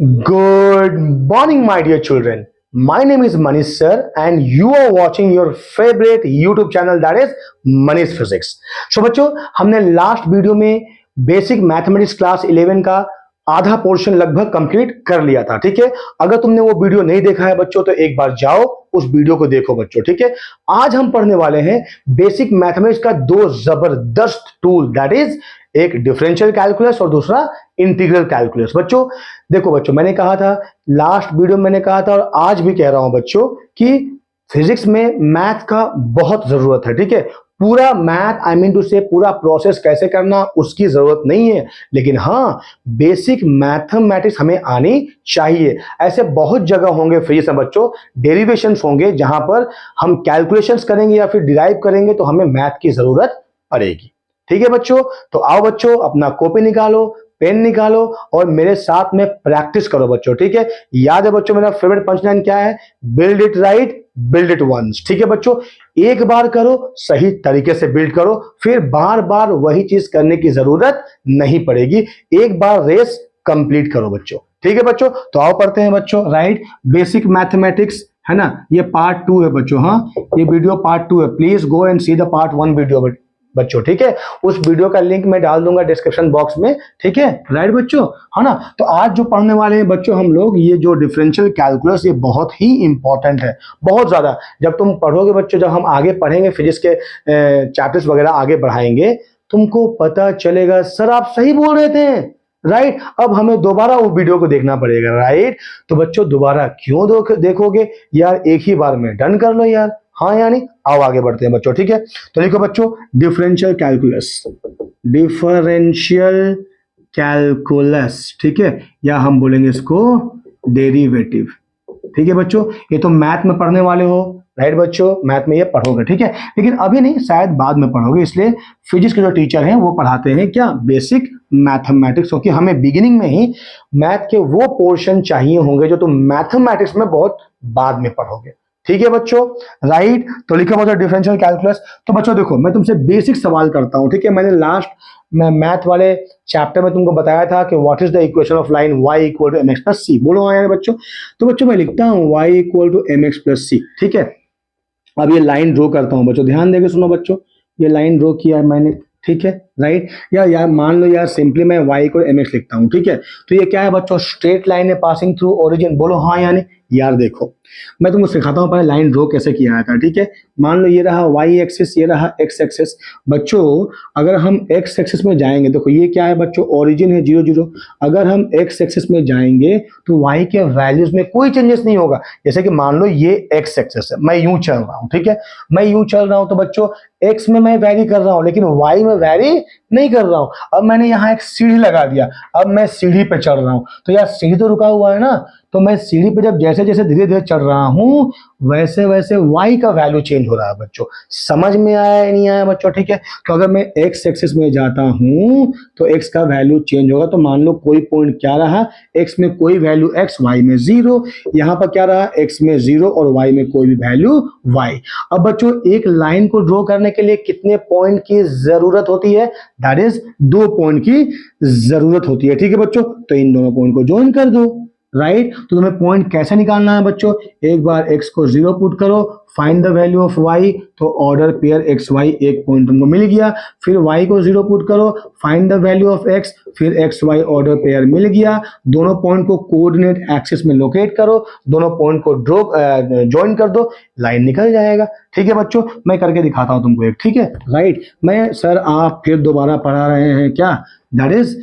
Good morning, my dear children. My name is Manish sir, and you are watching your favorite YouTube channel, that is Manish Physics. So बच्चों, हमने last video में basic mathematics class 11 का आधा portion लगभग complete कर लिया था। ठीक है, अगर तुमने वो वीडियो नहीं देखा है बच्चों तो एक बार जाओ उस वीडियो को देखो बच्चों। ठीक है, आज हम पढ़ने वाले हैं बेसिक मैथमेटिक्स का दो जबरदस्त टूल, दैट इज एक डिफरेंशियल कैलकुलस और दूसरा इंटीग्रल कैलकुलस। बच्चों देखो बच्चों, मैंने कहा था लास्ट वीडियो में, मैंने कहा था और आज भी कह रहा हूं बच्चों कि फिजिक्स में मैथ का बहुत जरूरत है। ठीक है, पूरा मैथ आई मीन टू से पूरा प्रोसेस कैसे करना उसकी जरूरत नहीं है, लेकिन हाँ बेसिक मैथमेटिक्स हमें आनी चाहिए। ऐसे बहुत जगह होंगे फिजिक्स में बच्चों, डेरिवेशंस होंगे जहां पर हम कैलकुलेशंस करेंगे या फिर डिराइव करेंगे तो हमें मैथ की जरूरत पड़ेगी। ठीक है बच्चों, तो आओ बच्चों अपना कॉपी निकालो, पेन निकालो और मेरे साथ में प्रैक्टिस करो बच्चों। ठीक है, याद है बच्चों मेरा फेवरेट पंचलाइन क्या है? Build it right, build it once. ठीक है बच्चों, एक बार करो, सही तरीके से बिल्ड करो, फिर बार बार वही चीज करने की जरूरत नहीं पड़ेगी। एक बार रेस कंप्लीट करो बच्चों। ठीक है बच्चों, तो आओ पढ़ते हैं बच्चों। राइट, बेसिक मैथमेटिक्स है ना, ये पार्ट 2 है बच्चों। हाँ, ये वीडियो पार्ट 2 है, please go and see the part 1 video बच्चों। ठीक है, उस वीडियो का लिंक मैं डाल दूंगा डिस्क्रिप्शन बॉक्स में। ठीक है, राइट बच्चों, है ना। तो आज जो पढ़ने वाले हैं बच्चों हम लोग, ये जो डिफरेंशियल कैलकुलस, ये बहुत ही इंपॉर्टेंट है, बहुत ज्यादा। जब तुम पढ़ोगे बच्चों, जब हम आगे पढ़ेंगे फिजिक्स के चैप्टर्स वगैरह आगे बढ़ाएंगे, तुमको पता चलेगा सर आप सही बोल रहे थे। राइट, अब हमें दोबारा वो वीडियो को देखना पड़ेगा। राइट, तो बच्चों दोबारा क्यों देखोगे यार, एक ही बार में डन कर लो यार। हाँ यानी आओ आगे बढ़ते हैं बच्चों। ठीक है, तो देखो बच्चों, डिफरेंशियल कैलकुलस, डिफरेंशियल कैलकुलस, ठीक है, या हम बोलेंगे इसको डेरिवेटिव। ठीक है बच्चों, ये तो मैथ में पढ़ने वाले हो। राइट बच्चों, मैथ में ये पढ़ोगे। ठीक है, लेकिन अभी नहीं, शायद बाद में पढ़ोगे, इसलिए फिजिक्स के जो टीचर हैं वो पढ़ाते हैं क्या, बेसिक मैथमेटिक्स, क्योंकि हमें बिगिनिंग में ही मैथ के वो पोर्शन चाहिए होंगे जो तुम मैथमेटिक्स में बहुत बाद में पढ़ोगे। ठीक है बच्चों, राइट, तो लिखो बच्चों डिफरेंशियल कैलकुलस। तो बच्चों देखो, मैं तुमसे बेसिक सवाल करता हूं। ठीक है, मैंने लास्ट मैथ वाले चैप्टर में तुमको बताया था कि what is the equation of line y equal to M x plus c. बोलो हाँ यार बच्चों। तो बच्चों मैं लिखता हूं y equal to M x plus c. ठीक है, अब ये लाइन ड्रॉ करता हूं बच्चों, ध्यान देके सुनो बच्चों, ये लाइन ड्रॉ किया मैंने। ठीक है, राइट, यार मान लो यार सिंपली मैं y को एम एक्स लिखता हूं। ठीक है, तो ये क्या है बच्चों, स्ट्रेट लाइन है पासिंग थ्रू ओरिजिन। बोलो हाँ यानी। यार देखो, मैं तुमको सिखाता हूं पहले लाइन ड्रॉ कैसे किया था। ठीक है, मान लो ये रहा y एक्सिस, ये रहा x एक्सिस। बच्चों अगर हम x एक्सिस में जाएंगे, देखो ये क्या है बच्चों, ओरिजिन है 0 0। अगर हम x एक्सिस में जाएंगे तो y के वैल्यूज में कोई चेंजेस नहीं होगा। जैसे कि मान लो ये x एक्सिस है, मैं यूं चल रहा हूं। ठीक है, मैं यूं चल रहा हूं तो बच्चों x में मैं वैरी कर रहा हूं, लेकिन y में वैरी नहीं कर रहा हूं। अब मैंने यहाँ एक सीढ़ी लगा दिया, अब मैं सीढ़ी पे चढ़ रहा हूं, तो यार सीढ़ी तो रुका हुआ है ना, तो मैं सीढ़ी पे जब जैसे जैसे धीरे धीरे चढ़ रहा हूं वैसे वैसे y का वैल्यू चेंज हो रहा है बच्चों। समझ में आया या नहीं आया बच्चों? ठीक है, तो अगर मैं x एक्सिस में जाता हूं तो x का वैल्यू चेंज होगा। तो मान लो कोई पॉइंट क्या रहा, x में कोई वैल्यू x, y में 0। यहाँ पर क्या रहा, x में 0 और y में कोई भी वैल्यू y। अब बच्चों एक लाइन को ड्रॉ करने के लिए कितने पॉइंट की जरूरत होती है? दैट इज 2 पॉइंट की जरूरत होती है। ठीक है बच्चों, तो इन दोनों पॉइंट को ज्वाइन कर दो। राइट, तो तुम्हें पॉइंट कैसे निकालना है बच्चों, एक बार x को 0 पुट करो, find the value of y, तो ऑर्डर पेयर x y एक पॉइंट तुमको मिल गया। फिर y को 0 पुट करो, find the value of x, फिर x y ऑर्डर पेयर मिल गया। दोनों पॉइंट को कोऑर्डिनेट एक्सिस में लोकेट करो, दोनों पॉइंट को ड्रॉ ज्वाइन कर दो, लाइन निकल जाएगा। ठीक है बच्चों, मैं करके दिखाता हूं तुमको एक। ठीक है, राइट, मैं सर आप फिर दोबारा पढ़ा रहे हैं क्या, दैट इज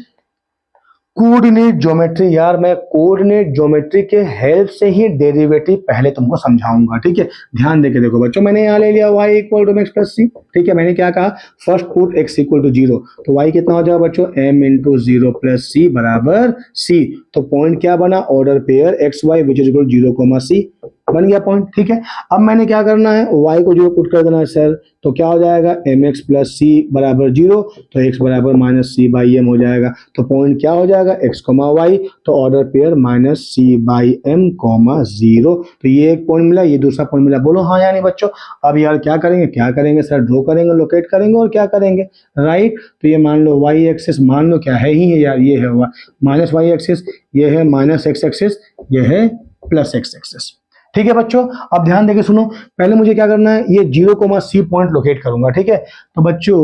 कोऑर्डिनेट ज्योमेट्री। यार मैं कोऑर्डिनेट ज्योमेट्री के हेल्प से ही डेरिवेटिव पहले तुमको समझाऊंगा। ठीक है, ध्यान देके देखो बच्चों, मैंने यहाँ ले लिया y equal to x plus c. ठीक है, मैंने क्या कहा, first put x equal to 0, तो y कितना हो जाएगा बच्चों, m इंटू 0 प्लस सी बराबर c। तो पॉइंट क्या बना, order pair x y which is equal 0 c। बन गया पॉइंट, ठीक है। अब मैंने क्या करना है, y को 0 पुट कर देना है सर, तो क्या हो जाएगा mx प्लस सी बराबर 0, तो x बराबर माइनस सी बाई एम हो जाएगा। तो पॉइंट क्या हो जाएगा x कॉमा वाई, तो order pair minus C by M comma 0। तो ये एक पॉइंट मिला, ये दूसरा पॉइंट मिला। बोलो हाँ या नहीं बच्चों। अब यार क्या करेंगे सर, ड्रॉ करेंगे, लोकेट करेंगे और क्या करेंगे, राइट। तो ये मान लो y एक्सिस, मान लो क्या है ही है यार, ये है माइनस y एक्सिस, ये है माइनस x एक्सिस, ये है प्लस x एक्सिस, ठीक है बच्चों। अब ध्यान देके सुनो, पहले मुझे क्या करना है, ये 0,c पॉइंट लोकेट करूंगा, ठीक है। तो बच्चों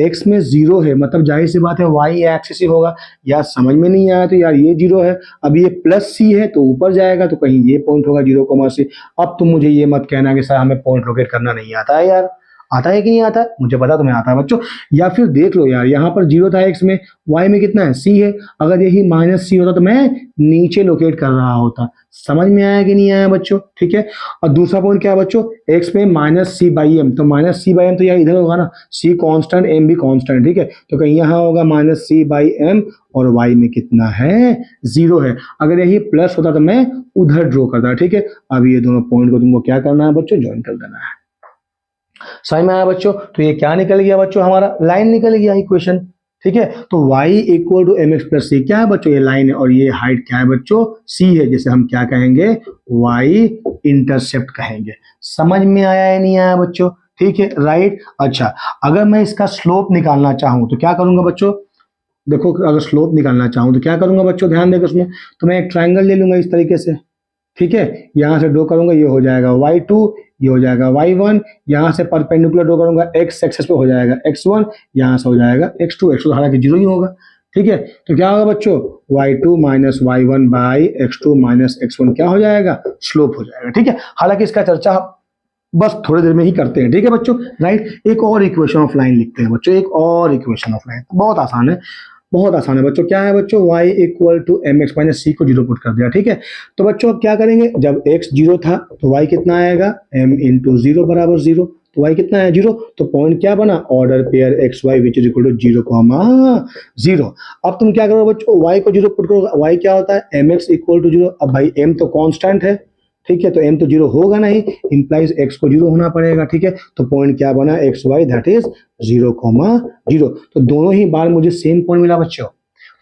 x में 0 है, मतलब जाहिर सी बात है y एक्सिस ही होगा। यार समझ में नहीं आया तो यार ये 0 है, अब ये प्लस c है तो ऊपर जाएगा, तो कहीं ये पॉइंट होगा 0,c। अब तुम मुझे ये मत कहना कि सर हमें पॉइंट लोकेट करना नहीं आता है। यार आता है कि नहीं आता है, मुझे पता तुम्हें आता है बच्चों। या फिर देख लो यार, यहाँ पर 0 था x में, y में कितना है c है, अगर यही माइनस c होता तो मैं नीचे लोकेट कर रहा होता। समझ में आया कि नहीं आया बच्चों, ठीक है। और दूसरा पॉइंट क्या है बच्चों, x में माइनस सी बाई एम, तो माइनस सी बाई एम तो यार इधर होगा ना, c कांस्टेंट m भी कांस्टेंट, ठीक है। तो कहीं यहाँ होगा माइनस सी बाई एम, और y में कितना है 0 है। अगर यही प्लस होता तो मैं उधर ड्रॉ करता, ठीक है। अब ये दोनों पॉइंट को तुमको क्या करना है बच्चों, ज्वाइन कर देना है। समझ में आया बच्चों। तो ये क्या निकल गया बच्चों, हमारा लाइन निकल गया इक्वेशन, ठीक है। तो y equal to M x plus c क्या है बच्चों, ये लाइन है, और ये हाइट क्या है बच्चों, c है, जिसे हम क्या कहेंगे, y इंटरसेप्ट कहेंगे। समझ में आया या नहीं आया बच्चों, ठीक है, राइट। अच्छा, अगर मैं इसका स्लोप निकालना चाहूं तो क्या करूंगा बच्चों, देखो अगर स्लोप निकालना चाहूं तो क्या करूंगा बच्चों, ध्यान देकर उसमें, तो मैं एक ट्राइंगल ले लूंगा इस तरीके से, ठीक है। यहां से ड्रॉ करूंगा, ये हो जाएगा y2, ये हो जाएगा y1, यहां से परपेंडिकुलर ड्रॉ करूंगा x एक्सिस पे हो जाएगा x1, यहां से हो जाएगा x2, x2 हालांकि 0 ही होगा, ठीक है। तो क्या होगा बच्चों, y2 minus y1 by x2 minus x1 क्या हो जाएगा, स्लोप हो जाएगा, ठीक है। हालांकि इसका चर्चा बस थोड़ी देर में ही करते हैं, ठीक है बच्चों, राइट। एक और इक्वेशन ऑफ लाइन लिखते हैं बच्चों, एक और इक्वेशन ऑफ लाइन, बहुत आसान है, बहुत आसान है बच्चों। क्या है बच्चों, y equal to M x minus c को 0 पुट कर दिया, ठीक है। तो बच्चों अब क्या करेंगे, जब x 0 था तो y कितना आएगा, m इंटू 0 बराबर 0, तो y कितना है 0, तो पॉइंट क्या बना, order pair X Y which is equal to 0,0। अब तुम क्या करो बच्चों, y को 0 पुट करो, y क्या होता है, एम एक्स इक्वल टू 0। अब भाई m तो कांस्टेंट है, ठीक है, तो m तो 0 होगा नहीं, इंप्लाइज x को 0 होना पड़ेगा, ठीक है। तो पॉइंट क्या बना, एक्स वाई दैट इज 0,0। तो दोनों ही बार मुझे सेम पॉइंट मिला बच्चों।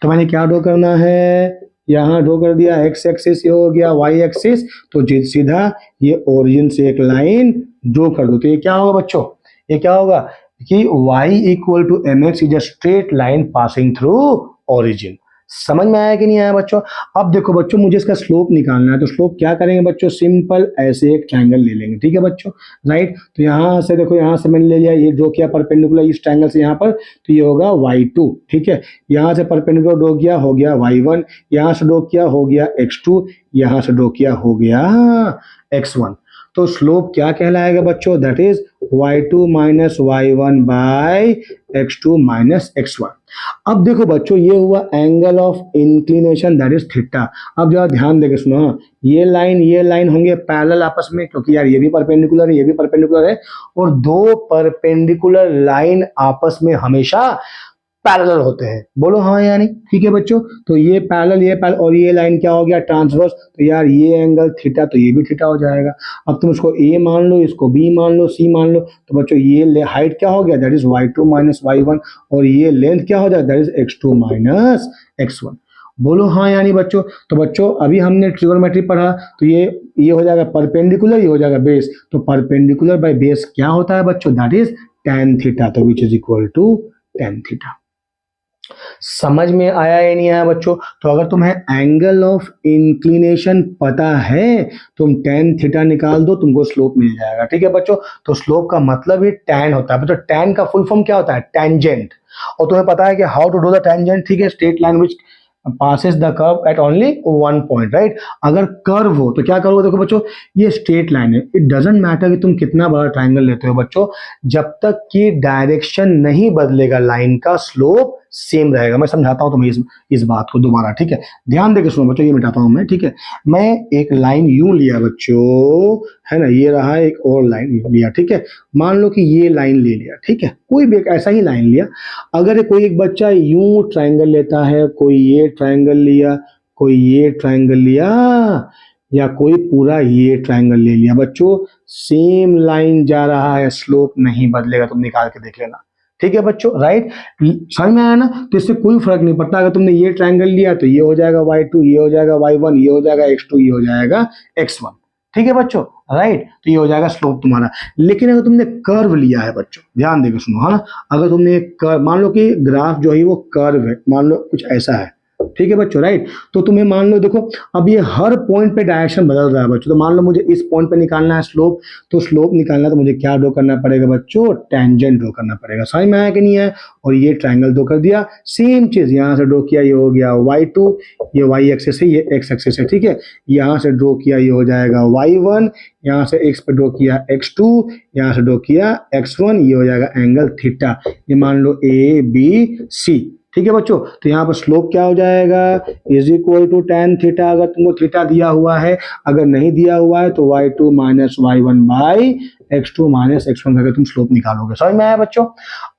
तो मैंने क्या ड्रॉ करना है, यहाँ ड्रॉ कर दिया, x एक्सिस ये हो गया, y एक्सिस, तो सीधा ये ओरिजिन से एक लाइन ड्रॉ कर दो। तो ये क्या होगा बच्चों, ये क्या होगा कि y equal to M X is a straight line passing through origin. समझ में आया कि नहीं आया बच्चों। अब देखो बच्चों, मुझे इसका स्लोप निकालना है, तो स्लोप क्या करेंगे बच्चों, सिंपल ऐसे एक ट्रायंगल ले लेंगे, ठीक है बच्चों, राइट। तो यहाँ से देखो, यहाँ से मैंने ले लिया, ये ड्रॉ किया परपेंडिकुलर इस ट्रायंगल से यहाँ पर, तो ये होगा y2, ठीक है। यहाँ से परपेंडिकुलर ड्रॉ किया, हो गया y1, यहाँ से ड्रॉ किया, हो गया x2, यहाँ से ड्रॉ किया, हो गया x1। तो स्लोप क्या कहलाएगा बच्चों, that is y2 minus y1 by x2 minus x1। अब देखो बच्चों, ये हुआ angle of inclination that is theta. अब जरा ध्यान देके सुनो, ये लाइन होंगे पैरेलल आपस में, क्योंकि यार ये भी परपेंडिकुलर है, ये भी परपेंडिकुलर है, और दो परपेंडिकुलर लाइन आपस में हमेशा पैरेलल होते हैं। बोलो हाँ या नहीं, ठीक है बच्चों। तो ये पैरेलल और ये लाइन क्या हो गया, ट्रांसवर्स, तो यार ये एंगल थीटा, तो ये भी थीटा हो जाएगा। अब तुम इसको ए मान लो, इसको बी मान लो, सी मान लो, तो बच्चों ये हाइट क्या हो गया, that is y2 minus y1, और ये लेंथ क्या हो जाएगा, that is x2 minus x1। बोलो हाँ यानी बच्चों। तो बच्चों अभी हमने ट्रिगोनोमेट्री पढ़ा, तो ये हो जाएगा परपेंडिकुलर, ये हो जाएगा बेस, तो परपेंडिकुलर बाय बेस क्या होता है बच्चों, दैट इज tan थीटा, तो which is equal to tan theta. समझ में आया या नहीं आया बच्चों। तो अगर तुम्हें एंगल ऑफ इंक्लिनेशन पता है, तुम tan थीटा निकाल दो, तुमको स्लोप मिल जाएगा, ठीक है बच्चों। तो स्लोप का मतलब ही tan होता है बच्चों। tan का फुल फॉर्म क्या होता है, टेंजेंट। और तुम्हें पता है कि how to do the tangent, ठीक है, straight line which passes the curve at only one point, right। अगर कर्व हो तो क्या करोगे, देखो बच्चों ये स्ट्रेट लाइन है, इट डजंट मैटर कि तुम कितना बड़ा ट्रायंगल लेते हो बच्चों, जब तक कि डायरेक्शन नहीं बदलेगा लाइन का, स्लोप सेम रहेगा। मैं समझाता हूं तुम्हें इस बात को दोबारा, ठीक है, ध्यान देकर सुनो बच्चों, ये मिटाता हूं मैं, ठीक है। मैं एक लाइन यूं लिया बच्चों, है ना, ये रहा एक और लाइन लिया, ठीक है। मान लो कि ये लाइन ले लिया, ठीक है, कोई भी एक ऐसा ही लाइन लिया। अगर कोई एक बच्चा यूं ट्रायंगल लेता है, कोई ये ट्रायंगल लिया, कोई ये ट्रायंगल लिया, या कोई पूरा ये ट्रायंगल ले लिया बच्चों, सेम लाइन जा रहा है, स्लोप नहीं बदलेगा, तुम निकाल के देख लेना। ठीक है बच्चों, राइट, समझ में आया ना? तो इससे कोई फर्क नहीं पड़ता, अगर तुमने ये ट्रायंगल लिया तो ये हो जाएगा y2, ये हो जाएगा y1, ये हो जाएगा x2, ये हो जाएगा x1। ठीक है बच्चों, राइट, तो ये हो जाएगा स्लोप तुम्हारा। लेकिन अगर तुमने कर्व लिया है बच्चों, ध्यान देकर सुनो, है ना, अगर तुमने एक कर्व, मान लो कि ग्राफ जो है वो कर्व है, मान लो कुछ ऐसा है, ठीक है बच्चों, राइट, तो तुम्हें मान लो, देखो अब ये हर पॉइंट पे डायरेक्शन बदल रहा है बच्चों, तो मान लो मुझे इस पॉइंट पे निकालना है स्लोप, तो स्लोप निकालना है तो मुझे क्या ड्रॉ करना पड़ेगा बच्चों, टेंजेंट ड्रॉ करना पड़ेगा। समझ में आया कि नहीं है? और ये ट्रायंगल ड्रॉ कर दिया, सेम चीज यहाँ से ड्रॉ किया, ये हो गया y2, ये y एक्सिस है, ये x एक्सिस है, ठीक है, यहाँ से ड्रॉ किया, ये हो जाएगा y1, यहाँ से x पे ड्रॉ किया x2, यहाँ से ड्रॉ किया x1, ये हो जाएगा एंगल थीटा, ये मान लो ABC। ठीक है बच्चों, तो यहाँ पर स्लोप क्या हो जाएगा, is equal to tan theta, अगर तुमको थीटा दिया हुआ है, अगर नहीं दिया हुआ है तो y2 minus y1 by x2 minus x1 करके तुम स्लोप निकालोगे। समझ में आया बच्चों?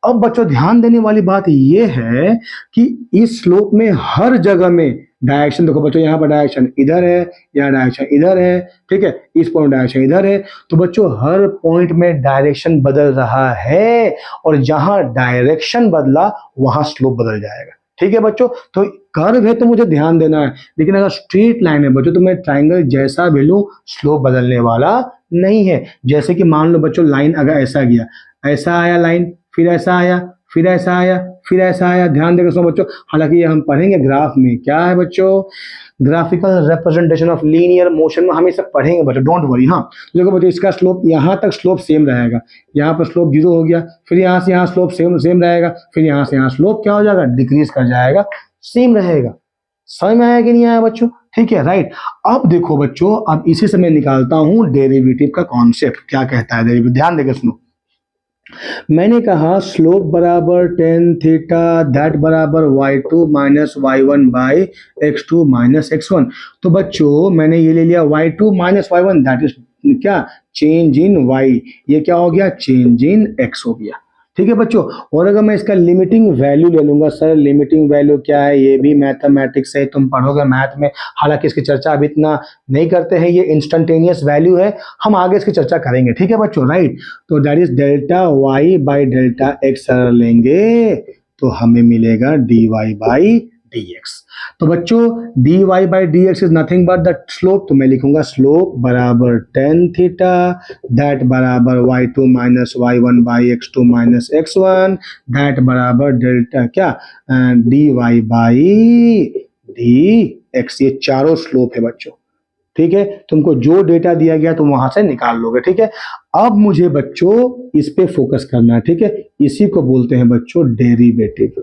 अब बच्चों ध्यान देने वाली बात ये है कि इस स्लोप में हर जगह में डायरेक्शन, देखो बच्चों यहाँ पर डायरेक्शन इधर है, यहाँ डायरेक्शन इधर है, ठीक है, इस पॉइंट डायरेक्शन इधर है, तो बच्चों हर पॉइंट में डायरेक्शन बदल रहा है, और जहां डायरेक्शन बदला वहां स्लोप बदल जाएगा। ठीक है बच्चों, तो कर्व है तो मुझे ध्यान देना है, लेकिन अगर स्ट्रेट लाइन है बच्चों तो मैं ट्राइंगल जैसा भी लूं स्लोप बदलने वाला नहीं है। जैसे कि मान लो बच्चों लाइन अगर ऐसा गया, ऐसा आया लाइन, फिर ऐसा आया, फिर ऐसा आया, फिर ऐसा आया, ध्यान देकर सुनो बच्चों, हालांकि ये हम पढ़ेंगे ग्राफ में, क्या है बच्चों, graphical representation of linear motion में हम ये सब पढ़ेंगे बच्चों, डोंट वरी। हाँ, देखो बच्चों इसका स्लोप यहाँ तक स्लोप सेम रहेगा, यहाँ पर स्लोप 0 हो गया, फिर यहाँ से यहाँ स्लोप सेम सेम रहेगा, फिर यहाँ से यहाँ स्लोप क्या हो जाएगा, डिक्रीज कर जाएगा, सेम रहेगा। समझ में आया कि नहीं आया बच्चों? ठीक है, राइट। अब देखो बच्चों, अब इसी से मैं निकालता हूं डेरिवेटिव का कॉन्सेप्ट, क्या कहता है डेरिवेटिव, ध्यान देकर सुनो। मैंने कहा स्लोप बराबर tan थीटा दैट बराबर y2 minus y1 by x2 minus x1। तो बच्चों मैंने ये ले लिया y2 minus y1, that is क्या, चेंज इन y, ये क्या हो गया, चेंज इन x हो गया। ठीक है बच्चों, और अगर मैं इसका लिमिटिंग वैल्यू ले लूंगा, सर लिमिटिंग वैल्यू क्या है, ये भी मैथमेटिक्स है, तुम पढ़ोगे मैथ में, हालांकि इसकी चर्चा अभी इतना नहीं करते हैं, ये इंस्टेंटेनियस वैल्यू है, हम आगे इसकी चर्चा करेंगे। ठीक है बच्चों, राइट, तो that is delta Y by delta X लेंगे तो हमें मिलेगा dy बाई dx। तो बच्चों dy by dx is nothing but the slope, तो मैं लिखूंगा स्लोप बराबर tan थीटा दैट बराबर y2 minus y1 by x2 minus x1 that बराबर डेल्टा क्या, dy बाई dx। ये चारों स्लोप है बच्चों। ठीक है, तुमको जो डेटा दिया गया तुम वहां से निकाल लोगे। ठीक है, अब मुझे बच्चों इस पे फोकस करना है। ठीक है, इसी को बोलते हैं बच्चों डेरिवेटिव,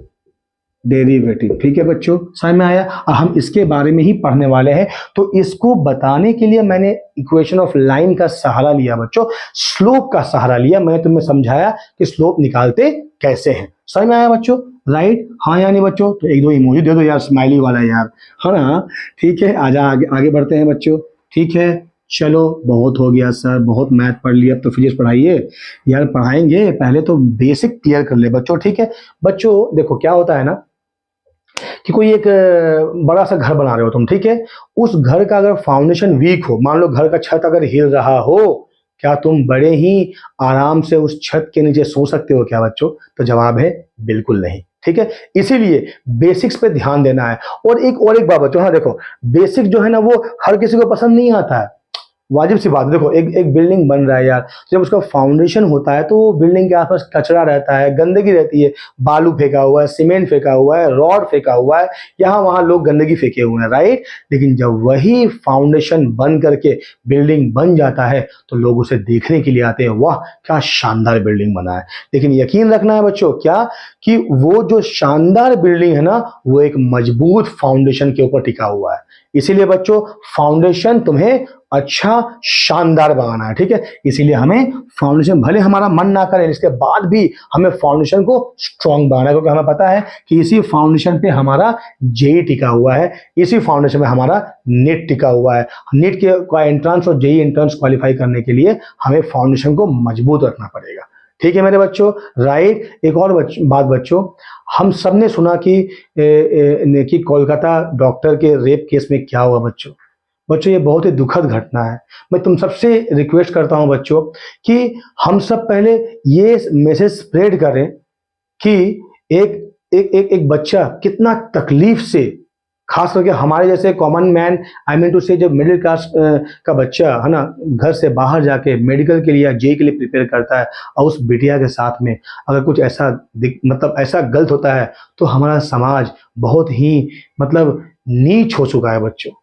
डेरिवेटिव। ठीक है बच्चों, समझ में आया? और हम इसके बारे में ही पढ़ने वाले हैं, तो इसको बताने के लिए मैंने इक्वेशन ऑफ लाइन का सहारा लिया बच्चों, स्लोप का सहारा लिया, मैंने तुम्हें समझाया कि स्लोप निकालते कैसे हैं। समझ में आया बच्चों? राइट, हाँ या नहीं बच्चों? तो एक दो इमोजी दे दो यार, स्माइली वाला यार, है ना? ठीक है, आजा आगे आगे बढ़ते हैं बच्चों। ठीक है, चलो बहुत हो गया सर, बहुत मैथ पढ़ लिया, अब तो फिजिक्स पढ़ाइए यार। पढ़ाएंगे, पहले तो बेसिक क्लियर कर ले बच्चों। ठीक है बच्चों, देखो क्या होता है ना कि कोई एक बड़ा सा घर बना रहे हो तुम, ठीक है, उस घर का अगर फाउंडेशन वीक हो, मान लो घर का छत अगर हिल रहा हो, क्या तुम बड़े ही आराम से उस छत के नीचे सो सकते हो क्या बच्चों? तो जवाब है बिल्कुल नहीं। ठीक है, इसीलिए बेसिक्स पे ध्यान देना है। और एक बात बच्चों, हाँ देखो, बेसिक जो है ना वो हर किसी को पसंद नहीं आता है, वाजिब सी बात है। देखो एक बिल्डिंग बन रहा है यार, जब उसका फाउंडेशन होता है तो बिल्डिंग के आसपास कचरा रहता है, गंदगी रहती है, बालू फेंका हुआ है, सीमेंट फेंका हुआ है, रॉड फेंका हुआ है, यहाँ वहाँ लोग गंदगी फेंके हुए हैं, राइट। लेकिन जब वही फाउंडेशन बन करके बिल्डिंग बन जाता है तो लोग उसे देखने के लिए आते हैं, वाह क्या शानदार बिल्डिंग बना है। लेकिन यकीन रखना है बच्चों क्या, कि वो जो शानदार बिल्डिंग है ना वो एक मजबूत फाउंडेशन के ऊपर टिका हुआ है। इसीलिए बच्चों फाउंडेशन तुम्हें अच्छा शानदार बनाना है। ठीक है, इसीलिए हमें फाउंडेशन, भले हमारा मन ना करे इसके बाद भी हमें फाउंडेशन को स्ट्रांग बनाना है, क्योंकि हमें पता है कि इसी फाउंडेशन पे हमारा जेई टिका हुआ है, इसी फाउंडेशन में हमारा नीट टिका हुआ है। नीट के एंट्रेंस और जेई एंट्रेंस क्वालिफाई करने के लिए हमें फाउंडेशन को मजबूत रखना पड़ेगा। ठीक है मेरे बच्चों, राइट। एक और बात बच्चों, हम सब ने सुना कि कोलकाता डॉक्टर के रेप केस में क्या हुआ बच्चों, बच्चों ये बहुत ही दुखद घटना है। मैं तुम सबसे रिक्वेस्ट करता हूं बच्चों कि हम सब पहले ये मैसेज स्प्रेड करें कि एक एक बच्चा कितना तकलीफ से, खास करके हमारे जैसे common man, I mean to say, जब मिडिल क्लास का बच्चा है ना, घर से बाहर जाके मेडिकल के लिए या जेई के लिए प्रिपेयर करता है, और उस बिटिया के साथ में अगर कुछ ऐसा मतलब ऐसा गलत होता है, तो हमारा समाज बहुत ही मतलब नीच हो चुका है बच्चों,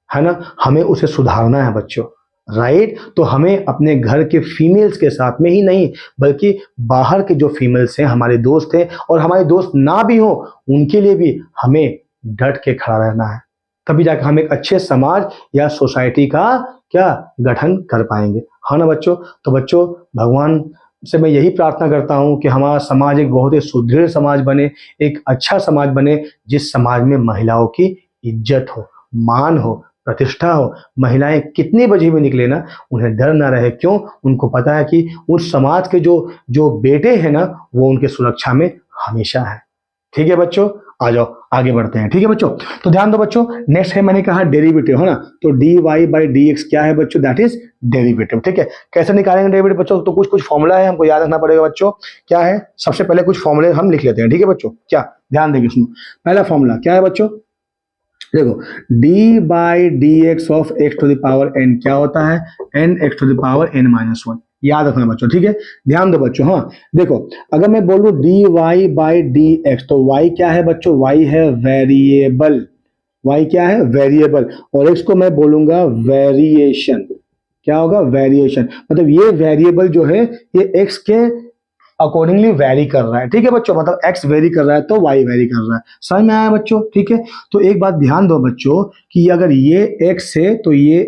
है ना। हमें उसे सुधारना है बच्चों, राइट। तो हमें अपने घर के फीमेल्स के साथ में ही नहीं, बल्कि बाहर के जो फीमेल्स हैं, हमारे दोस्त हैं, और हमारे दोस्त ना भी हो, उनके लिए भी हमें डट के खड़ा रहना है। तभी जाकर हम एक अच्छे समाज या सोसाइटी का क्या गठन कर पाएंगे, हाँ ना बच्चों। तो बच्चों, भगवान से मैं यही प्रार्थना करता हूं कि हमारा समाज एक बहुत ही सुदृढ़ समाज बने, एक अच्छा समाज बने, जिस समाज में महिलाओं की इज्जत हो, मान हो, प्रतिष्ठा हो। महिलाएं कितनी बजे भी निकले ना, उन्हें डर ना रहे। क्यों? उनको पता है कि उस समाज के जो जो बेटे हैं ना, वो उनके सुरक्षा में हमेशा है। ठीक है बच्चों, आ जाओ आगे बढ़ते हैं। ठीक है बच्चों, तो ध्यान दो बच्चों, नेक्स्ट है, मैंने कहा डेरिवेटिव, है ना। तो D Y by D x क्या है बच्चों? That is derivative. ठीक है, कैसे निकालेंगे डेरिवेटिव बच्चों? तो कुछ कुछ फॉर्मूला है, हमको याद रखना पड़ेगा बच्चों। क्या है? सबसे पहले कुछ फॉर्मूले हम लिख लेते हैं। ठीक है बच्चों, क्या ध्यान देंगे सुनो। पहला फॉर्मूला क्या है बच्चों? देखो, D by D x of x to the power N क्या होता है? N X to the power N minus one. याद रखना बच्चों, ठीक है। ध्यान दो बच्चों, हाँ देखो, अगर मैं बोलूं D Y by D x, तो वाई क्या है बच्चों? वाई है वेरिएबल। वाई क्या है? वेरिएबल। और एक्स को मैं बोलूंगा वेरिएशन। क्या होगा? वेरिएशन। मतलब ये वेरिएबल जो है, ये एक्स के अकॉर्डिंगली वेरी कर रहा है। ठीक है बच्चों, मतलब एक्स वेरी कर रहा है तो वाई वेरी कर रहा है। समझ में आया बच्चों? ठीक है, तो एक बात ध्यान दो बच्चों कि अगर ये एक्स है तो ये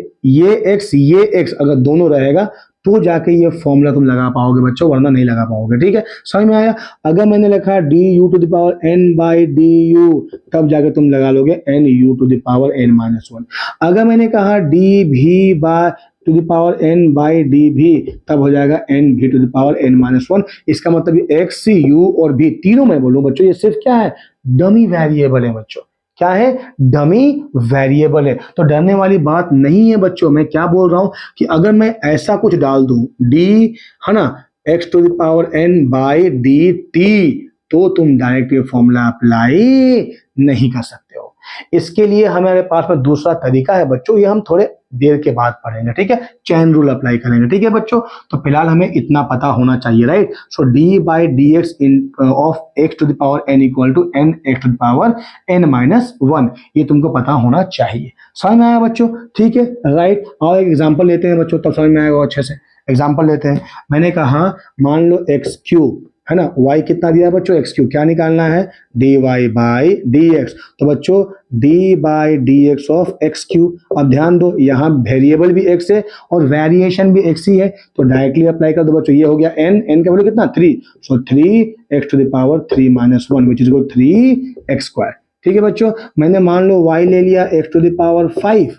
एक्स अगर दोनों रहेगा तो जाके ये फॉर्मूला तुम लगा पाओगे बच्चों, वरना नहीं लगा पाओगे। ठीक है, समझ में आया? अगर मैंने लिखा D U to the power N by D U, तब जाके तुम लगा लोगे N U to the power N minus one. अगर मैंने कहा D V by to the power N by D V, तब हो जाएगा N V to the power N minus one. इसका मतलब एक्स, यू और भी तीनों मैं बोलूं बच्चों, ये सिर्फ क्या है? डमी वेरिएबल है बच्चों। क्या है? डमी वेरिएबल है। तो डरने वाली बात नहीं है बच्चों। मैं क्या बोल रहा हूं कि अगर मैं ऐसा कुछ डाल दूं, डी, है ना, X to the power N by D T, तो तुम डायरेक्ट ये फॉर्मूला अप्लाई नहीं कर सकते हो। इसके लिए हमारे पास में दूसरा तरीका है बच्चों, ये हम थोड़े देर के बाद पढ़ेंगे। ठीक है, चैन रूल अप्लाई करेंगे। ठीक है बच्चों, तो फिलहाल हमें इतना पता होना चाहिए, right. So D by D X in of x to the power N equal to N X to the power N minus one, ये तुमको पता होना चाहिए। समझ में आया बच्चों? ठीक है, राइट। और एक एग्जाम्पल लेते हैं बच्चों, तब समझ में आएगा अच्छे से। एग्जाम्पल लेते हैं, मैंने कहा मान लो एक्स क्यूब, है ना, y कितना दिया है बच्चों? X cube. क्या निकालना है? D Y by D x. तो बच्चों D by D x of X cube. अब ध्यान दो, यहाँ वेरिएबल भी एक्स है और वेरिएशन भी एक्स ही है, तो डायरेक्टली अप्लाई कर दो बच्चों। ये हो गया एन का वैल्यू कितना? 3। So 3 X to the power 3 minus one, which is equal 3 X square. ठीक है बच्चों, मैंने मान लो y ले लिया एक्स टू द पावर 5,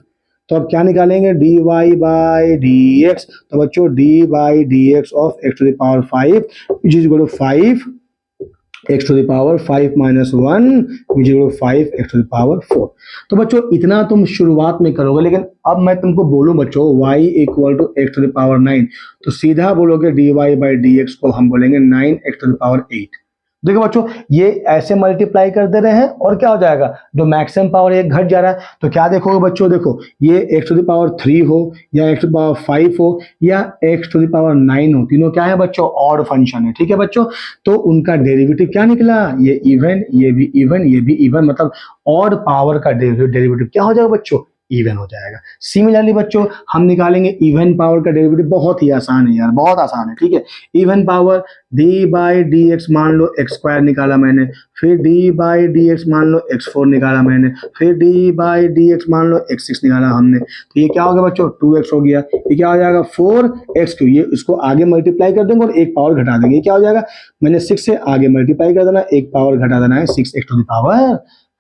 तो अब क्या निकालेंगे? D Y by D x. तो बच्चों D by D x of x to the power 5 which is equal to 5 X to the power 5 minus one which is equal to 5 X to the power 4। तो बच्चों इतना तुम शुरुआत में करोगे, लेकिन अब मैं तुमको बोलूं बच्चों y equal to X to the power 9, तो सीधा बोलोगे D Y by D X को हम बोलेंगे 9 एक्स टू द पावर 8। देखो बच्चों, ये ऐसे मल्टीप्लाई कर दे रहे हैं और क्या हो जाएगा? जो मैक्सिमम पावर एक घट जा रहा है, तो क्या देखोगे बच्चों? देखो, ये एक्स टू द पावर 3 हो या एक्स टू द पावर 5 हो या एक्स टू द पावर 9 हो, तीनों क्या है बच्चों? ऑड फंक्शन है। ठीक है बच्चों, तो उनका डेरिवेटिव क्या निकला? ये इवन, ये भी इवन, ये भी इवन, मतलब ऑड पावर का डेरिवेटिव क्या हो जाएगा बच्चों? इवन हो जाएगा। सिमिलरली बच्चों हम निकालेंगे इवन पावर का डेरिवेटिव, बहुत ही आसान है यार, बहुत आसान है। ठीक है, even power D by D x, मान लो एक्स स्क्वायर निकाला मैंने, फिर डी बाई डी एक्स मान लो एक्स 4 निकाला मैंने, फिर डी बाई डी एक्स मान लो एक्स 6 निकाला हमने, तो ये क्या हो गया बच्चों? 2x हो गया। ये क्या हो जाएगा? 4x Q. ये इसको आगे मल्टीप्लाई कर देंगे और एक पावर घटा देंगे। ये क्या हो जाएगा? मैंने 6 से आगे मल्टीप्लाई कर देना, एक पावर घटा देना है 6x टू द पावर